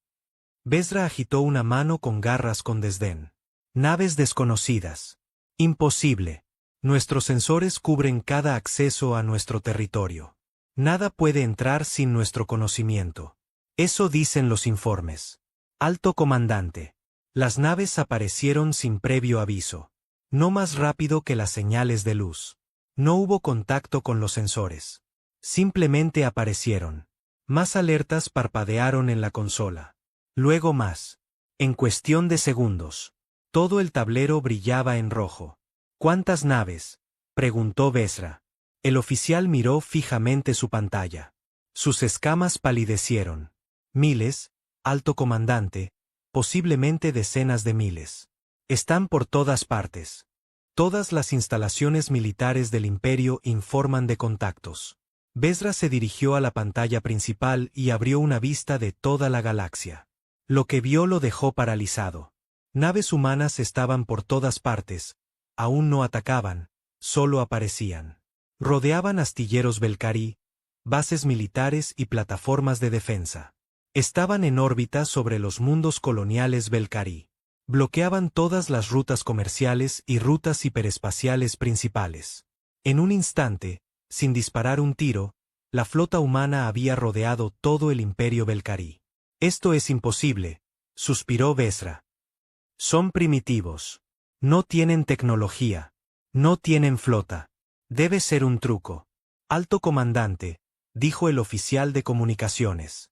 S1: Vezra agitó una mano con garras con desdén. «Naves desconocidas. Imposible. Nuestros sensores cubren cada acceso a nuestro territorio. Nada puede entrar sin nuestro conocimiento. Eso dicen los informes. Alto comandante. Las naves aparecieron sin previo aviso. No más rápido que las señales de luz. No hubo contacto con los sensores. Simplemente aparecieron. Más alertas parpadearon en la consola. Luego más. En cuestión de segundos. Todo el tablero brillaba en rojo. ¿Cuántas naves?, preguntó Vezra. El oficial miró fijamente su pantalla. Sus escamas palidecieron. Miles, alto comandante, posiblemente decenas de miles. Están por todas partes. Todas las instalaciones militares del imperio informan de contactos. Vezra se dirigió a la pantalla principal y abrió una vista de toda la galaxia. Lo que vio lo dejó paralizado. Naves humanas estaban por todas partes. Aún no atacaban, solo aparecían. Rodeaban astilleros Belcarí, bases militares y plataformas de defensa. Estaban en órbita sobre los mundos coloniales Belcarí. Bloqueaban todas las rutas comerciales y rutas hiperespaciales principales. En un instante, sin disparar un tiro, la flota humana había rodeado todo el imperio Belcarí. «Esto es imposible», suspiró Vezra. «Son primitivos. No tienen tecnología. No tienen flota. Debe ser un truco». «Alto comandante», dijo el oficial de comunicaciones.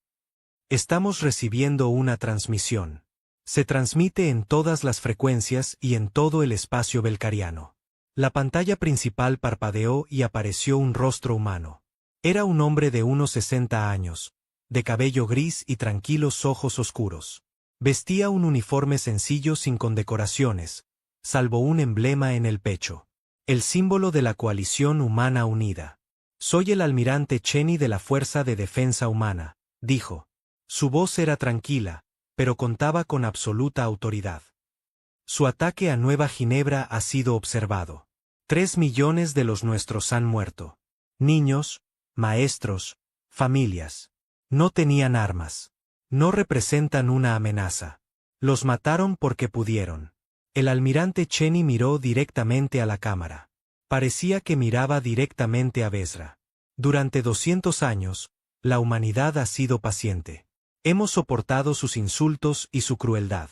S1: «Estamos recibiendo una transmisión. Se transmite en todas las frecuencias y en todo el espacio belcariano». La pantalla principal parpadeó y apareció un rostro humano. Era un hombre de unos 60 años, de cabello gris y tranquilos ojos oscuros. Vestía un uniforme sencillo sin condecoraciones, salvo un emblema en el pecho. El símbolo de la coalición humana unida. «Soy el almirante Cheney de la Fuerza de Defensa Humana», dijo. Su voz era tranquila, pero contaba con absoluta autoridad. «Su ataque a Nueva Ginebra ha sido observado. 3 millones de los nuestros han muerto. Niños, maestros, familias. No tenían armas. No representan una amenaza. Los mataron porque pudieron». El almirante Cheney miró directamente a la cámara. Parecía que miraba directamente a Vezra. «Durante 200 años, la humanidad ha sido paciente. Hemos soportado sus insultos y su crueldad.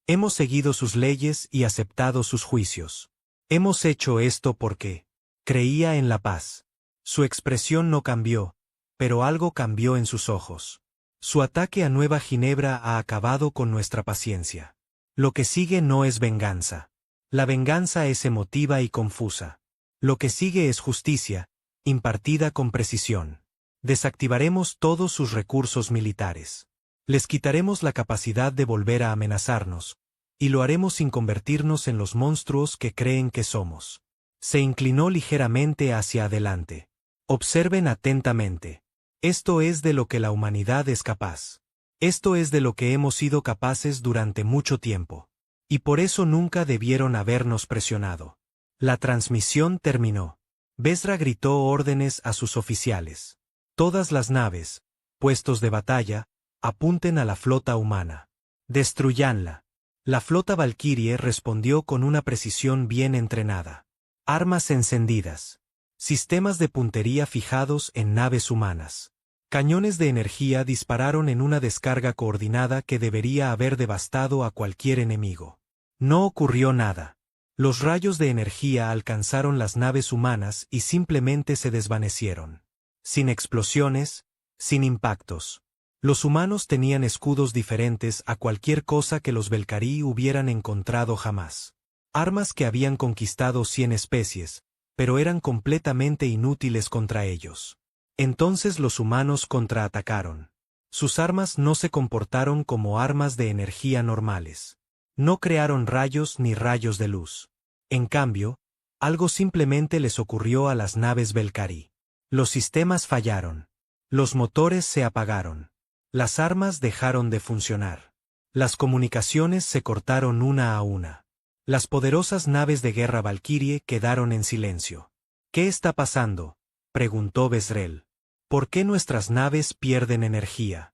S1: Hemos seguido sus leyes y aceptado sus juicios. Hemos hecho esto porque creía en la paz». Su expresión no cambió, pero algo cambió en sus ojos. Su ataque a Nueva Ginebra ha acabado con nuestra paciencia. Lo que sigue no es venganza. La venganza es emotiva y confusa. Lo que sigue es justicia, impartida con precisión. Desactivaremos todos sus recursos militares. Les quitaremos la capacidad de volver a amenazarnos, y lo haremos sin convertirnos en los monstruos que creen que somos. Se inclinó ligeramente hacia adelante. Observen atentamente. Esto es de lo que la humanidad es capaz. Esto es de lo que hemos sido capaces durante mucho tiempo. Y por eso nunca debieron habernos presionado. La transmisión terminó. Besra gritó órdenes a sus oficiales. Todas las naves, puestos de batalla, apunten a la flota humana. Destruyanla. La flota Valkyrie respondió con una precisión bien entrenada. Armas encendidas. Sistemas de puntería fijados en naves humanas. Cañones de energía dispararon en una descarga coordinada que debería haber devastado a cualquier enemigo. No ocurrió nada. Los rayos de energía alcanzaron las naves humanas y simplemente se desvanecieron. Sin explosiones, sin impactos. Los humanos tenían escudos diferentes a cualquier cosa que los Belcarí hubieran encontrado jamás. Armas que habían conquistado 100 especies, pero eran completamente inútiles contra ellos. Entonces los humanos contraatacaron. Sus armas no se comportaron como armas de energía normales. No crearon rayos ni rayos de luz. En cambio, algo simplemente les ocurrió a las naves Belcarí. Los sistemas fallaron. Los motores se apagaron. Las armas dejaron de funcionar. Las comunicaciones se cortaron una a una. Las poderosas naves de guerra Valkyrie quedaron en silencio. ¿Qué está pasando?, preguntó Besrel. ¿Por qué nuestras naves pierden energía?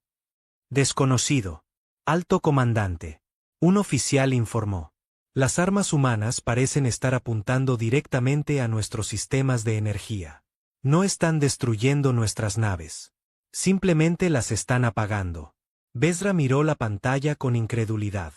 S1: Desconocido. Alto comandante. Un oficial informó. Las armas humanas parecen estar apuntando directamente a nuestros sistemas de energía. No están destruyendo nuestras naves. Simplemente las están apagando. Besra miró la pantalla con incredulidad.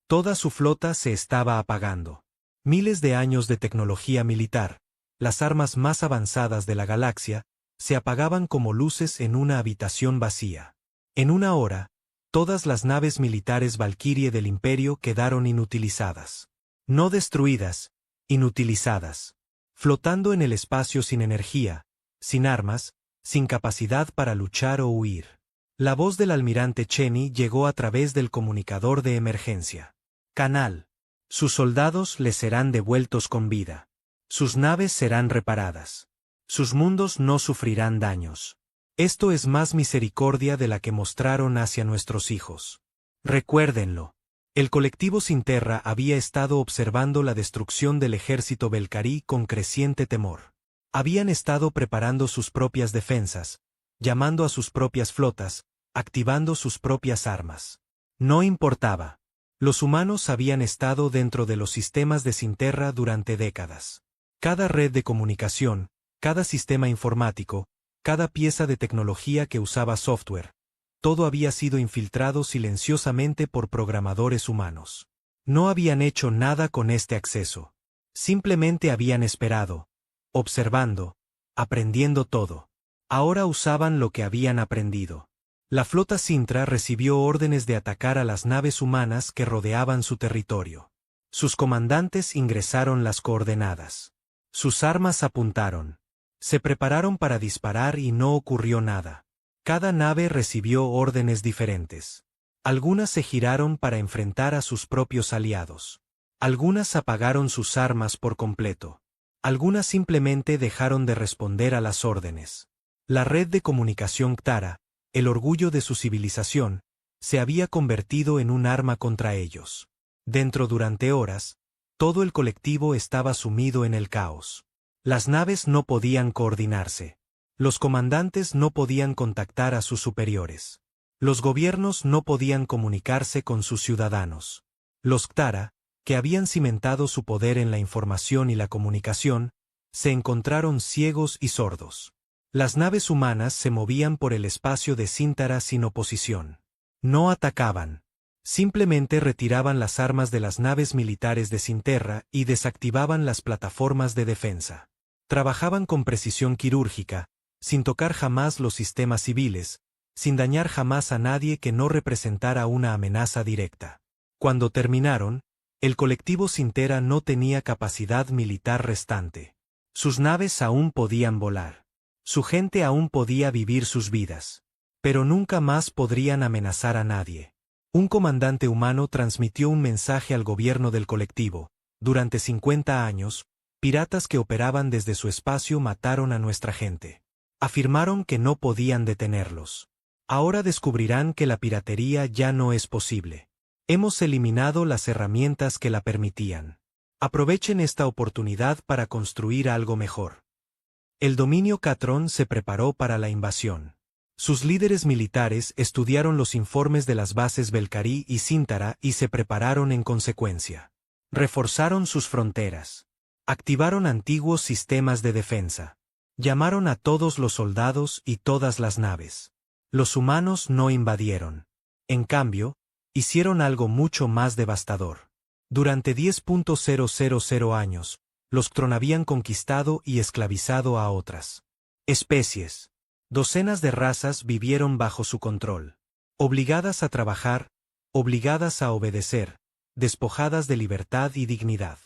S1: Toda su flota se estaba apagando. Miles de años de tecnología militar, las armas más avanzadas de la galaxia, se apagaban como luces en una habitación vacía. En una hora, todas las naves militares Valkyrie del Imperio quedaron inutilizadas. No destruidas, inutilizadas. Flotando en el espacio sin energía, sin armas, sin capacidad para luchar o huir. La voz del almirante Cheney llegó a través del comunicador de emergencia. Canal. Sus soldados les serán devueltos con vida. Sus naves serán reparadas. Sus mundos no sufrirán daños. Esto es más misericordia de la que mostraron hacia nuestros hijos. Recuérdenlo. El colectivo Sinterra había estado observando la destrucción del ejército Belcarí con creciente temor. Habían estado preparando sus propias defensas, llamando a sus propias flotas, activando sus propias armas. No importaba. Los humanos habían estado dentro de los sistemas de Sinterra durante décadas. Cada red de comunicación, cada sistema informático, cada pieza de tecnología que usaba software, todo había sido infiltrado silenciosamente por programadores humanos. No habían hecho nada con este acceso. Simplemente habían esperado, observando, aprendiendo todo. Ahora usaban lo que habían aprendido. La flota Sintra recibió órdenes de atacar a las naves humanas que rodeaban su territorio. Sus comandantes ingresaron las coordenadas. Sus armas apuntaron. Se prepararon para disparar y no ocurrió nada. Cada nave recibió órdenes diferentes. Algunas se giraron para enfrentar a sus propios aliados. Algunas apagaron sus armas por completo. Algunas simplemente dejaron de responder a las órdenes. La red de comunicación Ktara, el orgullo de su civilización, se había convertido en un arma contra ellos. Durante horas, todo el colectivo estaba sumido en el caos. Las naves no podían coordinarse. Los comandantes no podían contactar a sus superiores. Los gobiernos no podían comunicarse con sus ciudadanos. Los Ktara, que habían cimentado su poder en la información y la comunicación, se encontraron ciegos y sordos. Las naves humanas se movían por el espacio de Sinterra sin oposición. No atacaban. Simplemente retiraban las armas de las naves militares de Sinterra y desactivaban las plataformas de defensa. Trabajaban con precisión quirúrgica, sin tocar jamás los sistemas civiles, sin dañar jamás a nadie que no representara una amenaza directa. Cuando terminaron, el colectivo Sintera no tenía capacidad militar restante. Sus naves aún podían volar. Su gente aún podía vivir sus vidas. Pero nunca más podrían amenazar a nadie. Un comandante humano transmitió un mensaje al gobierno del colectivo. Durante 50 años, piratas que operaban desde su espacio mataron a nuestra gente. Afirmaron que no podían detenerlos. Ahora descubrirán que la piratería ya no es posible. Hemos eliminado las herramientas que la permitían. Aprovechen esta oportunidad para construir algo mejor. El dominio Catrón se preparó para la invasión. Sus líderes militares estudiaron los informes de las bases Belcarí y Sintara y se prepararon en consecuencia. Reforzaron sus fronteras. Activaron antiguos sistemas de defensa. Llamaron a todos los soldados y todas las naves. Los humanos no invadieron. En cambio, hicieron algo mucho más devastador. Durante 10.000 años, los Ctron habían conquistado y esclavizado a otras especies. Docenas de razas vivieron bajo su control. Obligadas a trabajar, obligadas a obedecer, despojadas de libertad y dignidad.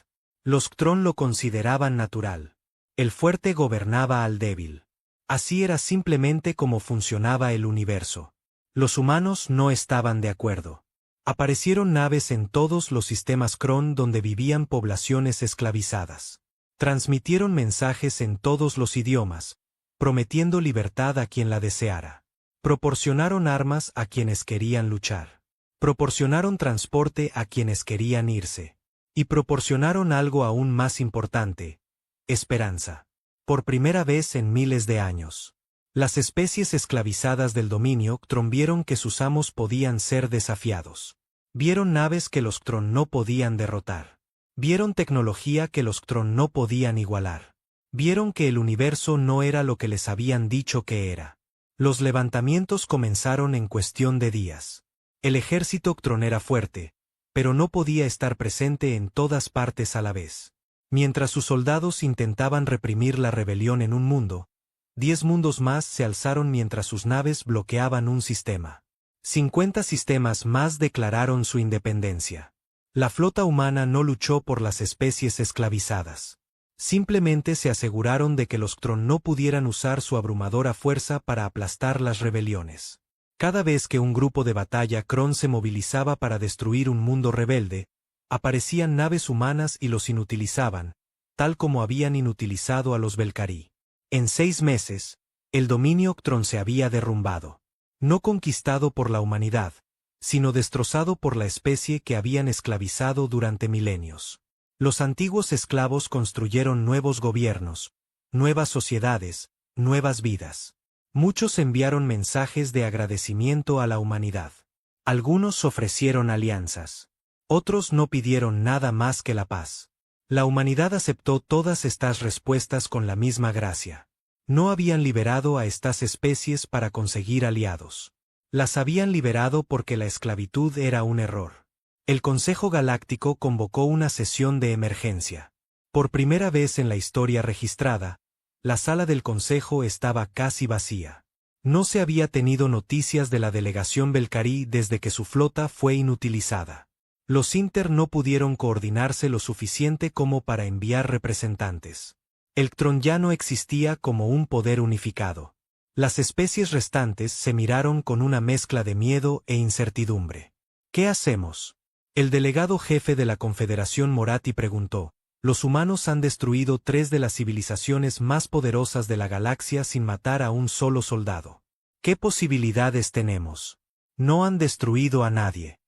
S1: Los Ctron lo consideraban natural. El fuerte gobernaba al débil. Así era simplemente como funcionaba el universo. Los humanos no estaban de acuerdo. Aparecieron naves en todos los sistemas Cron donde vivían poblaciones esclavizadas. Transmitieron mensajes en todos los idiomas, prometiendo libertad a quien la deseara. Proporcionaron armas a quienes querían luchar. Proporcionaron transporte a quienes querían irse. Y proporcionaron algo aún más importante: esperanza. Por primera vez en miles de años, las especies esclavizadas del dominio Ctron vieron que sus amos podían ser desafiados. Vieron naves que los Ctron no podían derrotar. Vieron tecnología que los Ctron no podían igualar. Vieron que el universo no era lo que les habían dicho que era. Los levantamientos comenzaron en cuestión de días. El ejército Ctron era fuerte, pero no podía estar presente en todas partes a la vez. Mientras sus soldados intentaban reprimir la rebelión en un mundo, 10 mundos más se alzaron mientras sus naves bloqueaban un sistema. 50 sistemas más declararon su independencia. La flota humana no luchó por las especies esclavizadas. Simplemente se aseguraron de que los Ctron no pudieran usar su abrumadora fuerza para aplastar las rebeliones. Cada vez que un grupo de batalla Cron se movilizaba para destruir un mundo rebelde, aparecían naves humanas y los inutilizaban, tal como habían inutilizado a los Belcarí. En 6 meses, el dominio Ctron se había derrumbado. No conquistado por la humanidad, sino destrozado por la especie que habían esclavizado durante milenios. Los antiguos esclavos construyeron nuevos gobiernos, nuevas sociedades, nuevas vidas. Muchos enviaron mensajes de agradecimiento a la humanidad. Algunos ofrecieron alianzas. Otros no pidieron nada más que la paz. La humanidad aceptó todas estas respuestas con la misma gracia. No habían liberado a estas especies para conseguir aliados. Las habían liberado porque la esclavitud era un error. El Consejo Galáctico convocó una sesión de emergencia. Por primera vez en la historia registrada, la sala del Consejo estaba casi vacía. No se había tenido noticias de la delegación Belcarí desde que su flota fue inutilizada. Los Inter no pudieron coordinarse lo suficiente como para enviar representantes. El Ctron ya no existía como un poder unificado. Las especies restantes se miraron con una mezcla de miedo e incertidumbre. ¿Qué hacemos? El delegado jefe de la Confederación Moratti preguntó. Los humanos han destruido 3 de las civilizaciones más poderosas de la galaxia sin matar a un solo soldado. ¿Qué posibilidades tenemos? No han destruido a nadie.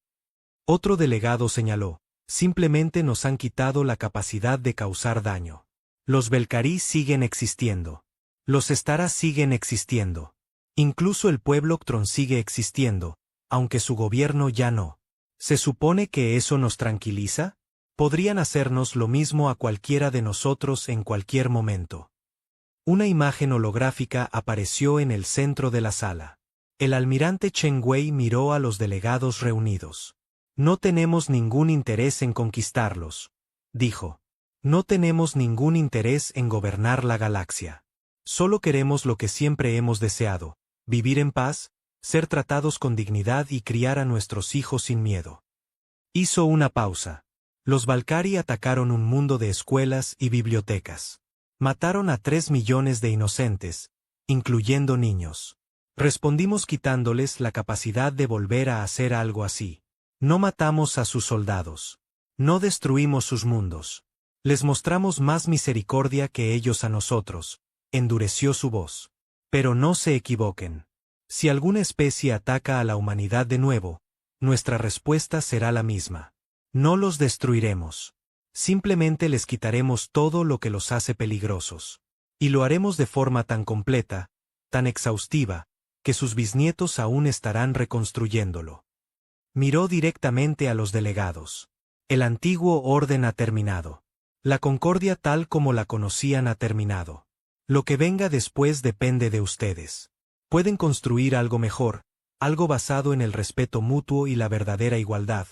S1: Otro delegado señaló, simplemente nos han quitado la capacidad de causar daño. Los Belcarí siguen existiendo. Los Stara siguen existiendo. Incluso el pueblo Ctron sigue existiendo, aunque su gobierno ya no. ¿Se supone que eso nos tranquiliza? Podrían hacernos lo mismo a cualquiera de nosotros en cualquier momento. Una imagen holográfica apareció en el centro de la sala. El almirante Chen Wei miró a los delegados reunidos. No tenemos ningún interés en conquistarlos, dijo. No tenemos ningún interés en gobernar la galaxia. Solo queremos lo que siempre hemos deseado, vivir en paz, ser tratados con dignidad y criar a nuestros hijos sin miedo. Hizo una pausa. Los Valkyrie atacaron un mundo de escuelas y bibliotecas. Mataron a 3 millones de inocentes, incluyendo niños. Respondimos quitándoles la capacidad de volver a hacer algo así. No matamos a sus soldados. No destruimos sus mundos. Les mostramos más misericordia que ellos a nosotros, endureció su voz. Pero no se equivoquen. Si alguna especie ataca a la humanidad de nuevo, nuestra respuesta será la misma. No los destruiremos. Simplemente les quitaremos todo lo que los hace peligrosos. Y lo haremos de forma tan completa, tan exhaustiva, que sus bisnietos aún estarán reconstruyéndolo. Miró directamente a los delegados. El antiguo orden ha terminado. La concordia tal como la conocían ha terminado. Lo que venga después depende de ustedes. Pueden construir algo mejor, algo basado en el respeto mutuo y la verdadera igualdad,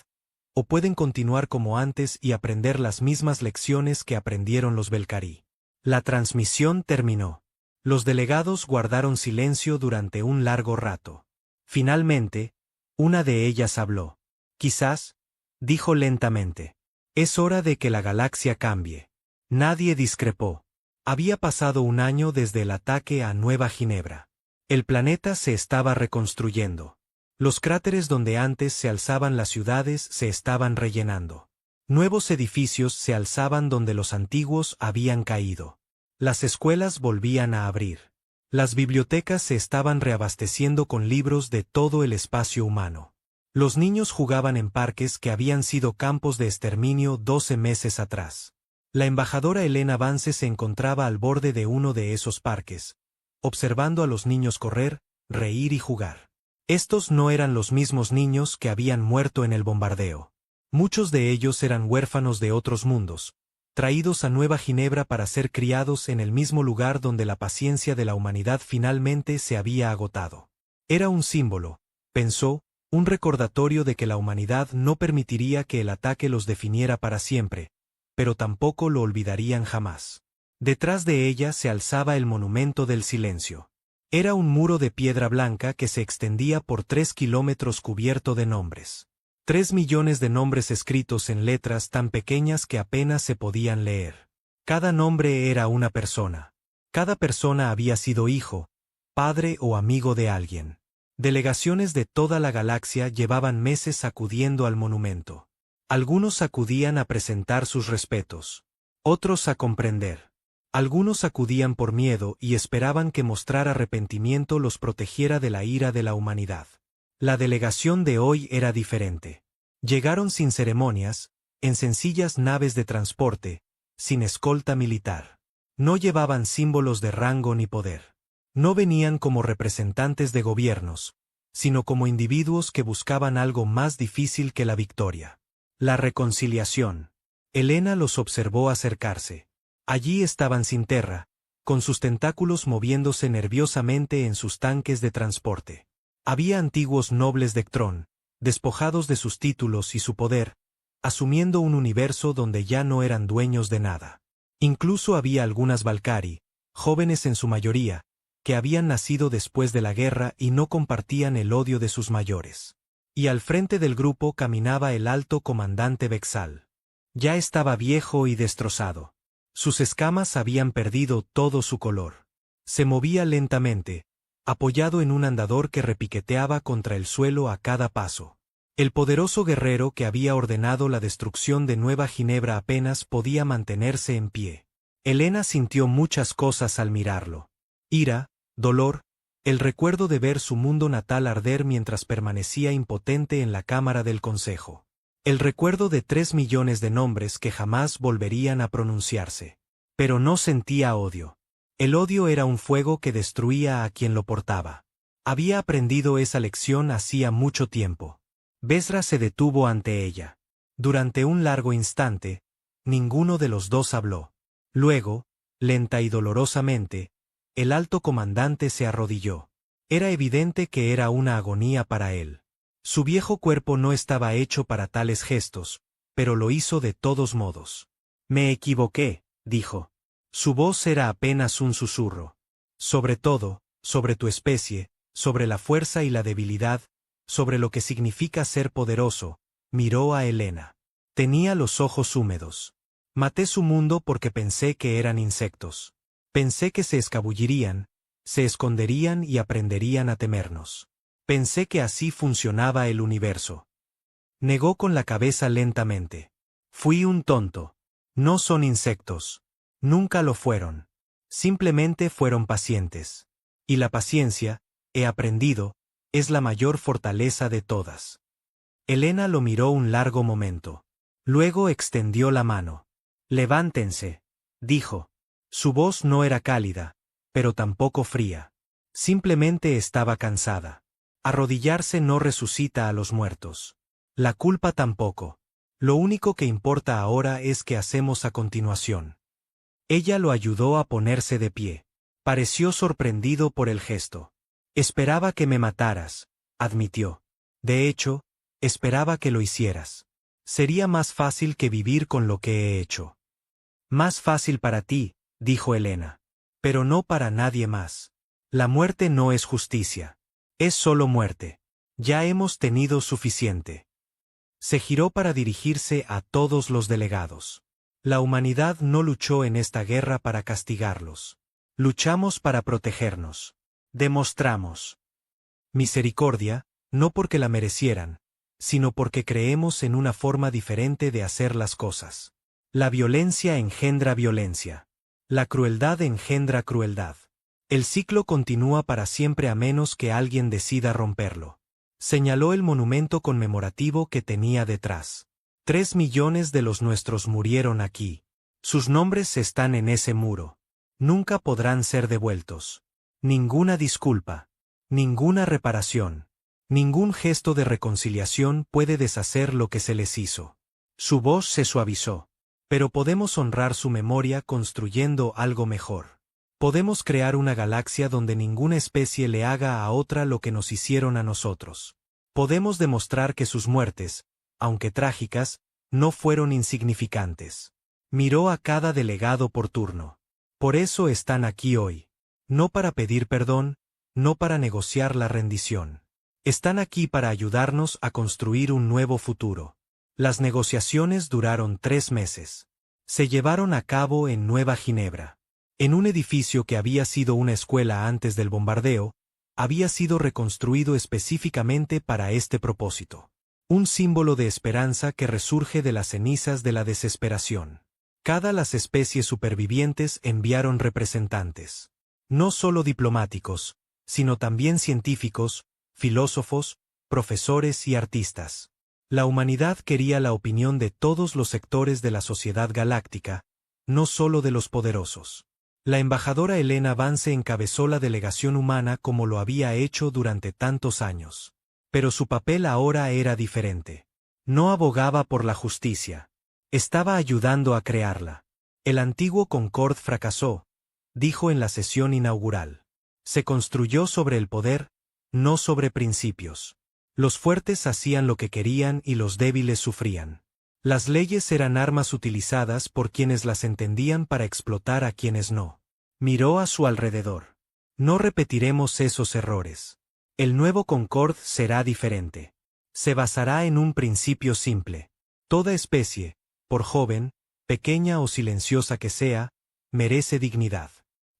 S1: o pueden continuar como antes y aprender las mismas lecciones que aprendieron los Valkyrie. La transmisión terminó. Los delegados guardaron silencio durante un largo rato. Finalmente, una de ellas habló. Quizás, dijo lentamente, es hora de que la galaxia cambie. Nadie discrepó. Había pasado un año desde el ataque a Nueva Ginebra. El planeta se estaba reconstruyendo. Los cráteres donde antes se alzaban las ciudades se estaban rellenando. Nuevos edificios se alzaban donde los antiguos habían caído. Las escuelas volvían a abrir. Las bibliotecas se estaban reabasteciendo con libros de todo el espacio humano. Los niños jugaban en parques que habían sido campos de exterminio 12 meses atrás. La embajadora Helena Vance se encontraba al borde de uno de esos parques, observando a los niños correr, reír y jugar. Estos no eran los mismos niños que habían muerto en el bombardeo. Muchos de ellos eran huérfanos de otros mundos, traídos a Nueva Ginebra para ser criados en el mismo lugar donde la paciencia de la humanidad finalmente se había agotado. Era un símbolo, pensó, un recordatorio de que la humanidad no permitiría que el ataque los definiera para siempre, pero tampoco lo olvidarían jamás. Detrás de ella se alzaba el monumento del silencio. Era un muro de piedra blanca que se extendía por 3 kilómetros cubierto de nombres. 3 millones de nombres escritos en letras tan pequeñas que apenas se podían leer. Cada nombre era una persona. Cada persona había sido hijo, padre o amigo de alguien. Delegaciones de toda la galaxia llevaban meses acudiendo al monumento. Algunos acudían a presentar sus respetos. Otros a comprender. Algunos acudían por miedo y esperaban que mostrar arrepentimiento los protegiera de la ira de la humanidad. La delegación de hoy era diferente. Llegaron sin ceremonias, en sencillas naves de transporte, sin escolta militar. No llevaban símbolos de rango ni poder. No venían como representantes de gobiernos, sino como individuos que buscaban algo más difícil que la victoria. La reconciliación. Helena los observó acercarse. Allí estaban Sinterra, con sus tentáculos moviéndose nerviosamente en sus tanques de transporte. Había antiguos nobles de Ktron, despojados de sus títulos y su poder, asumiendo un universo donde ya no eran dueños de nada. Incluso había algunas Valkyrie, jóvenes en su mayoría, que habían nacido después de la guerra y no compartían el odio de sus mayores. Y al frente del grupo caminaba el alto comandante Vexal. Ya estaba viejo y destrozado. Sus escamas habían perdido todo su color. Se movía lentamente, apoyado en un andador que repiqueteaba contra el suelo a cada paso. El poderoso guerrero que había ordenado la destrucción de Nueva Ginebra apenas podía mantenerse en pie. Helena sintió muchas cosas al mirarlo. Ira, dolor, el recuerdo de ver su mundo natal arder mientras permanecía impotente en la cámara del consejo. El recuerdo de 3 millones de nombres que jamás volverían a pronunciarse. Pero no sentía odio. El odio era un fuego que destruía a quien lo portaba. Había aprendido esa lección hacía mucho tiempo. Besra se detuvo ante ella. Durante un largo instante, ninguno de los dos habló. Luego, lenta y dolorosamente, el alto comandante se arrodilló. Era evidente que era una agonía para él. Su viejo cuerpo no estaba hecho para tales gestos, pero lo hizo de todos modos. Me equivoqué, dijo. Su voz era apenas un susurro. Sobre todo, sobre tu especie, sobre la fuerza y la debilidad, sobre lo que significa ser poderoso, miró a Elena. Tenía los ojos húmedos. Maté su mundo porque pensé que eran insectos. Pensé que se escabullirían, se esconderían y aprenderían a temernos. Pensé que así funcionaba el universo. Negó con la cabeza lentamente. Fui un tonto. No son insectos. Nunca lo fueron. Simplemente fueron pacientes. Y la paciencia, he aprendido, es la mayor fortaleza de todas. Elena lo miró un largo momento. Luego extendió la mano. Levántense, dijo. Su voz no era cálida, pero tampoco fría. Simplemente estaba cansada. Arrodillarse no resucita a los muertos. La culpa tampoco. Lo único que importa ahora es qué hacemos a continuación. Ella lo ayudó a ponerse de pie. Pareció sorprendido por el gesto. Esperaba que me mataras, admitió. De hecho, esperaba que lo hicieras. Sería más fácil que vivir con lo que he hecho. Más fácil para ti, dijo Elena. Pero no para nadie más. La muerte no es justicia. Es solo muerte. Ya hemos tenido suficiente. Se giró para dirigirse a todos los delegados. La humanidad no luchó en esta guerra para castigarlos. Luchamos para protegernos. Demostramos misericordia, no porque la merecieran, sino porque creemos en una forma diferente de hacer las cosas. La violencia engendra violencia. La crueldad engendra crueldad. El ciclo continúa para siempre a menos que alguien decida romperlo. Señaló el monumento conmemorativo que tenía detrás. 3 millones de los nuestros murieron aquí. Sus nombres están en ese muro. Nunca podrán ser devueltos. Ninguna disculpa. Ninguna reparación. Ningún gesto de reconciliación puede deshacer lo que se les hizo. Su voz se suavizó. Pero podemos honrar su memoria construyendo algo mejor. Podemos crear una galaxia donde ninguna especie le haga a otra lo que nos hicieron a nosotros. Podemos demostrar que sus muertes, aunque trágicas, no fueron insignificantes. Miró a cada delegado por turno. Por eso están aquí hoy. No para pedir perdón, no para negociar la rendición. Están aquí para ayudarnos a construir un nuevo futuro. Las negociaciones duraron 3 meses. Se llevaron a cabo en Nueva Ginebra. En un edificio que había sido una escuela antes del bombardeo, había sido reconstruido específicamente para este propósito. Un símbolo de esperanza que resurge de las cenizas de la desesperación. Cada las especies supervivientes enviaron representantes. No solo diplomáticos, sino también científicos, filósofos, profesores y artistas. La humanidad quería la opinión de todos los sectores de la sociedad galáctica, no solo de los poderosos. La embajadora Elena Vance encabezó la delegación humana como lo había hecho durante tantos años. Pero su papel ahora era diferente. No abogaba por la justicia. Estaba ayudando a crearla. El antiguo Concord fracasó, dijo en la sesión inaugural. Se construyó sobre el poder, no sobre principios. Los fuertes hacían lo que querían y los débiles sufrían. Las leyes eran armas utilizadas por quienes las entendían para explotar a quienes no. Miró a su alrededor. No repetiremos esos errores. El nuevo Concord será diferente. Se basará en un principio simple. Toda especie, por joven, pequeña o silenciosa que sea, merece dignidad.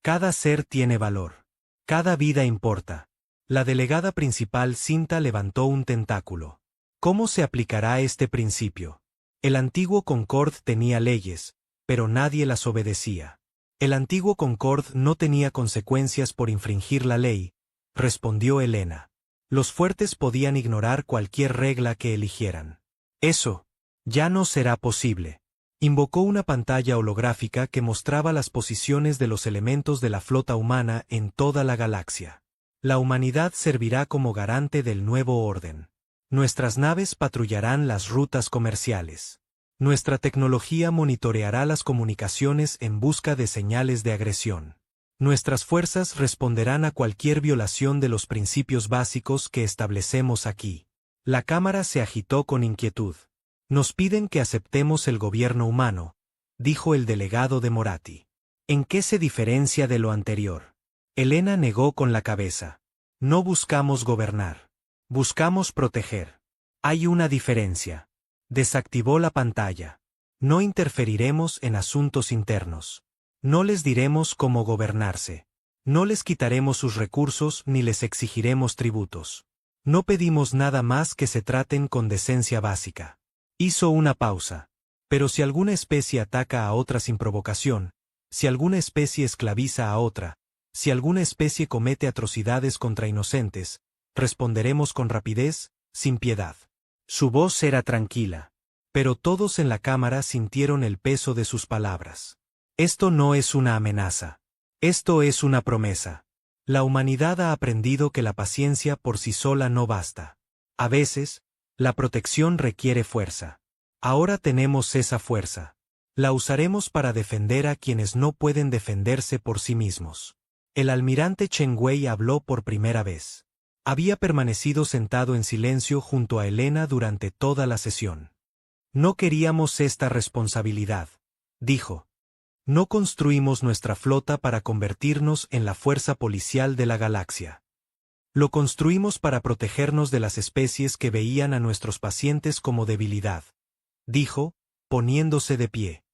S1: Cada ser tiene valor. Cada vida importa. La delegada principal Cinta levantó un tentáculo. ¿Cómo se aplicará este principio? El antiguo Concord tenía leyes, pero nadie las obedecía. El antiguo Concord no tenía consecuencias por infringir la ley, respondió Elena. Los fuertes podían ignorar cualquier regla que eligieran. Eso ya no será posible. Invocó una pantalla holográfica que mostraba las posiciones de los elementos de la flota humana en toda la galaxia. La humanidad servirá como garante del nuevo orden. Nuestras naves patrullarán las rutas comerciales. Nuestra tecnología monitoreará las comunicaciones en busca de señales de agresión. Nuestras fuerzas responderán a cualquier violación de los principios básicos que establecemos aquí. La cámara se agitó con inquietud. Nos piden que aceptemos el gobierno humano, dijo el delegado de Moratti. ¿En qué se diferencia de lo anterior? Elena negó con la cabeza. No buscamos gobernar. Buscamos proteger. Hay una diferencia. Desactivó la pantalla. No interferiremos en asuntos internos. No les diremos cómo gobernarse. No les quitaremos sus recursos ni les exigiremos tributos. No pedimos nada más que se traten con decencia básica. Hizo una pausa. Pero si alguna especie ataca a otra sin provocación, si alguna especie esclaviza a otra, si alguna especie comete atrocidades contra inocentes, responderemos con rapidez, sin piedad. Su voz era tranquila. Pero todos en la cámara sintieron el peso de sus palabras. Esto no es una amenaza. Esto es una promesa. La humanidad ha aprendido que la paciencia por sí sola no basta. A veces, la protección requiere fuerza. Ahora tenemos esa fuerza. La usaremos para defender a quienes no pueden defenderse por sí mismos. El almirante Chen Wei habló por primera vez. Había permanecido sentado en silencio junto a Helena durante toda la sesión. No queríamos esta responsabilidad, dijo. No construimos nuestra flota para convertirnos en la fuerza policial de la galaxia. Lo construimos para protegernos de las especies que veían a nuestros pacientes como debilidad, dijo, poniéndose de pie.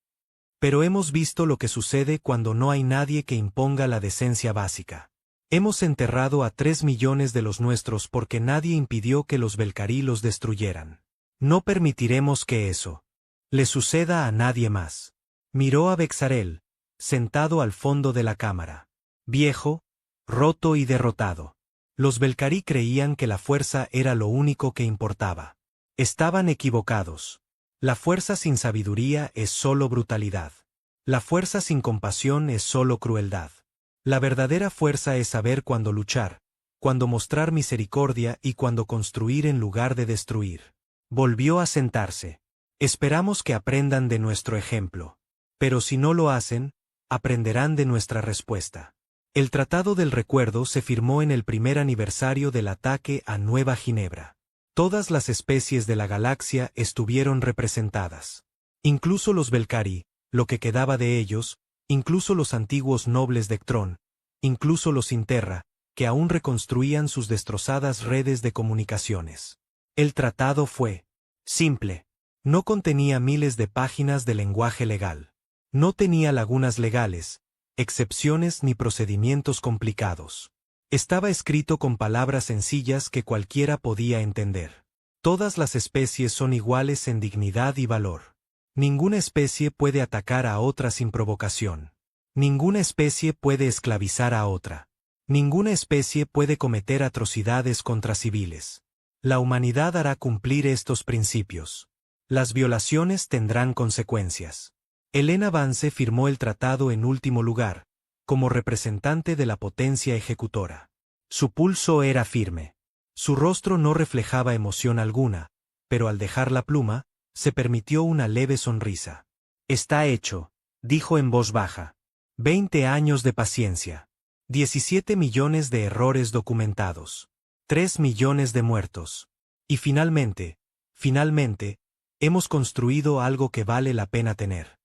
S1: Pero hemos visto lo que sucede cuando no hay nadie que imponga la decencia básica. Hemos enterrado a 3 millones de los nuestros porque nadie impidió que los Belcarí los destruyeran. No permitiremos que eso le suceda a nadie más. Miró a Bexarel, sentado al fondo de la cámara. Viejo, roto y derrotado. Los Belcarí creían que la fuerza era lo único que importaba. Estaban equivocados. La fuerza sin sabiduría es solo brutalidad. La fuerza sin compasión es solo crueldad. La verdadera fuerza es saber cuándo luchar, cuándo mostrar misericordia y cuándo construir en lugar de destruir. Volvió a sentarse. Esperamos que aprendan de nuestro ejemplo. Pero si no lo hacen, aprenderán de nuestra respuesta. El Tratado del Recuerdo se firmó en el primer aniversario del ataque a Nueva Ginebra. Todas las especies de la galaxia estuvieron representadas. Incluso los Belcarí, lo que quedaba de ellos, incluso los antiguos nobles de Ctron, incluso los Interra, que aún reconstruían sus destrozadas redes de comunicaciones. El tratado fue simple. No contenía miles de páginas de lenguaje legal. No tenía lagunas legales, excepciones ni procedimientos complicados. Estaba escrito con palabras sencillas que cualquiera podía entender. Todas las especies son iguales en dignidad y valor. Ninguna especie puede atacar a otra sin provocación. Ninguna especie puede esclavizar a otra. Ninguna especie puede cometer atrocidades contra civiles. La humanidad hará cumplir estos principios. Las violaciones tendrán consecuencias. Helena Vance firmó el tratado en último lugar, como representante de la potencia ejecutora. Su pulso era firme. Su rostro no reflejaba emoción alguna, pero al dejar la pluma, se permitió una leve sonrisa. Está hecho, dijo en voz baja. 20 años de paciencia. 17 millones de errores documentados. 3 millones de muertos. Y finalmente, hemos construido algo que vale la pena tener.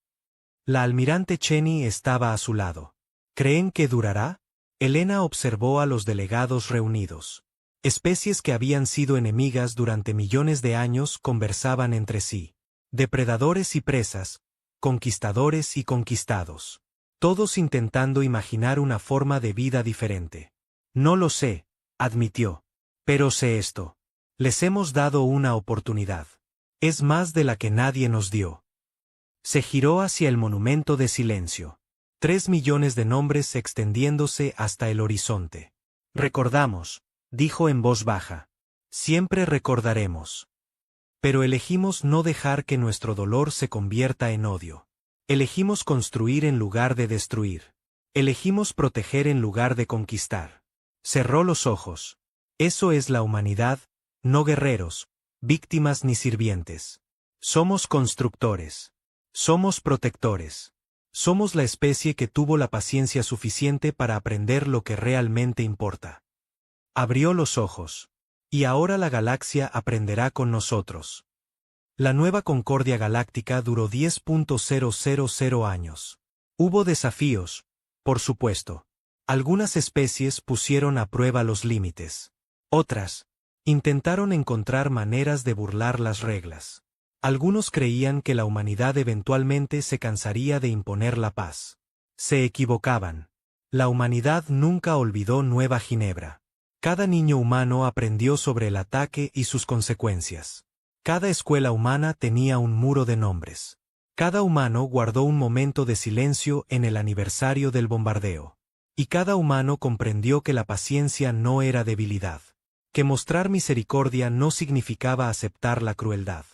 S1: La almirante Cheney estaba a su lado. ¿Creen que durará? Helena observó a los delegados reunidos. Especies que habían sido enemigas durante millones de años conversaban entre sí. Depredadores y presas, conquistadores y conquistados. Todos intentando imaginar una forma de vida diferente. No lo sé, admitió. Pero sé esto. Les hemos dado una oportunidad. Es más de la que nadie nos dio. Se giró hacia el monumento de silencio. 3 millones de nombres extendiéndose hasta el horizonte. Recordamos, dijo en voz baja. Siempre recordaremos. Pero elegimos no dejar que nuestro dolor se convierta en odio. Elegimos construir en lugar de destruir. Elegimos proteger en lugar de conquistar. Cerró los ojos. Eso es la humanidad, no guerreros, víctimas ni sirvientes. Somos constructores. Somos protectores. Somos la especie que tuvo la paciencia suficiente para aprender lo que realmente importa. Abrió los ojos. Y ahora la galaxia aprenderá con nosotros. La nueva Concordia Galáctica duró 10.000 años. Hubo desafíos, por supuesto. Algunas especies pusieron a prueba los límites. Otras intentaron encontrar maneras de burlar las reglas. Algunos creían que la humanidad eventualmente se cansaría de imponer la paz. Se equivocaban. La humanidad nunca olvidó Nueva Ginebra. Cada niño humano aprendió sobre el ataque y sus consecuencias. Cada escuela humana tenía un muro de nombres. Cada humano guardó un momento de silencio en el aniversario del bombardeo. Y cada humano comprendió que la paciencia no era debilidad. Que mostrar misericordia no significaba aceptar la crueldad.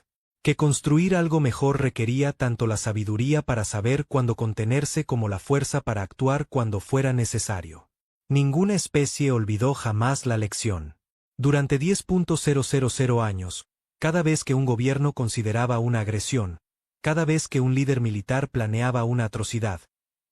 S1: Que construir algo mejor requería tanto la sabiduría para saber cuándo contenerse como la fuerza para actuar cuando fuera necesario. Ninguna especie olvidó jamás la lección. Durante 10.000 años, cada vez que un gobierno consideraba una agresión, cada vez que un líder militar planeaba una atrocidad,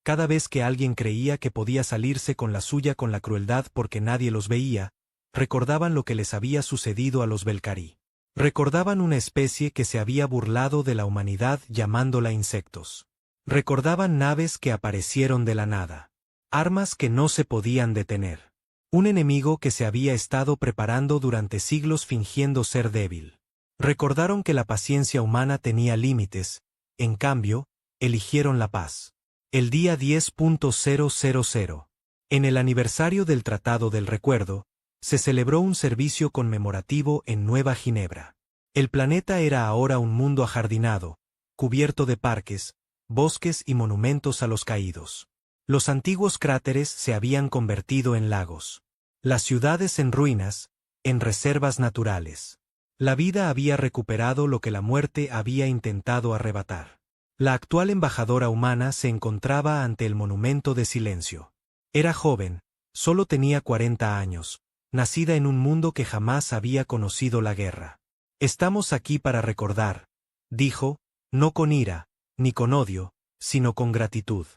S1: cada vez que alguien creía que podía salirse con la suya con la crueldad porque nadie los veía, recordaban lo que les había sucedido a los Belcarí. Recordaban una especie que se había burlado de la humanidad llamándola insectos. Recordaban naves que aparecieron de la nada. Armas que no se podían detener. Un enemigo que se había estado preparando durante siglos fingiendo ser débil. Recordaron que la paciencia humana tenía límites, en cambio, eligieron la paz. El día 10.000. En el aniversario del Tratado del Recuerdo, se celebró un servicio conmemorativo en Nueva Ginebra. El planeta era ahora un mundo ajardinado, cubierto de parques, bosques y monumentos a los caídos. Los antiguos cráteres se habían convertido en lagos. Las ciudades en ruinas, en reservas naturales. La vida había recuperado lo que la muerte había intentado arrebatar. La actual embajadora humana se encontraba ante el monumento de silencio. Era joven, solo tenía 40 años. Nacida en un mundo que jamás había conocido la guerra. Estamos aquí para recordar, dijo, no con ira, ni con odio, sino con gratitud.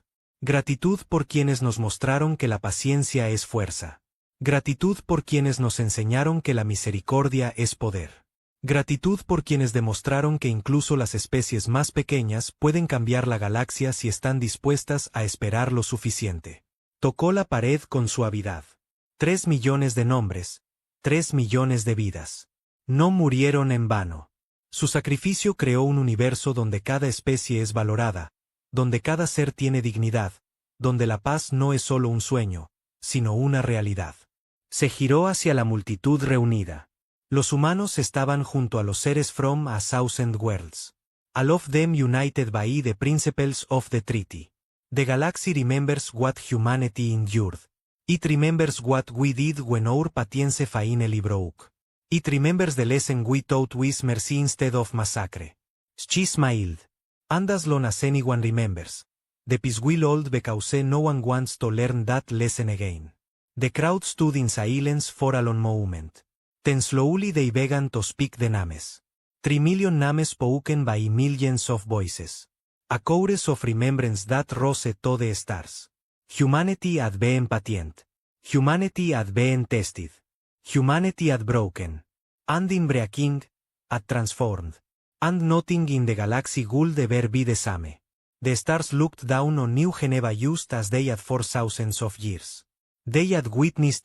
S1: Gratitud por quienes nos mostraron que la paciencia es fuerza. Gratitud por quienes nos enseñaron que la misericordia es poder. Gratitud por quienes demostraron que incluso las especies más pequeñas pueden cambiar la galaxia si están dispuestas a esperar lo suficiente. Tocó la pared con suavidad. 3 millones de nombres, 3 millones de vidas. No murieron en vano. Su sacrificio creó un universo donde cada especie es valorada, donde cada ser tiene dignidad, donde la paz no es solo un sueño, sino una realidad. Se giró hacia la multitud reunida. Los humanos estaban junto a los seres from a thousand worlds. All of them united by the principles of the treaty. The galaxy remembers what humanity endured. It remembers what we did when our patience finally broke. It remembers the lesson we taught with mercy instead of massacre. She smiled. And as long as anyone remembers, the peace will hold because no one wants to learn that lesson again. The crowd stood in silence for a long moment. Then slowly they began to speak the names. 3 million names spoken by millions of voices. A chorus of remembrance that rose to the stars. Humanity had been patient. Humanity had been tested. Humanity had broken. And in breaking, had transformed. And nothing in the galaxy would ever be the same. The stars looked down on New Geneva just as they had for thousands of years. They had witnessed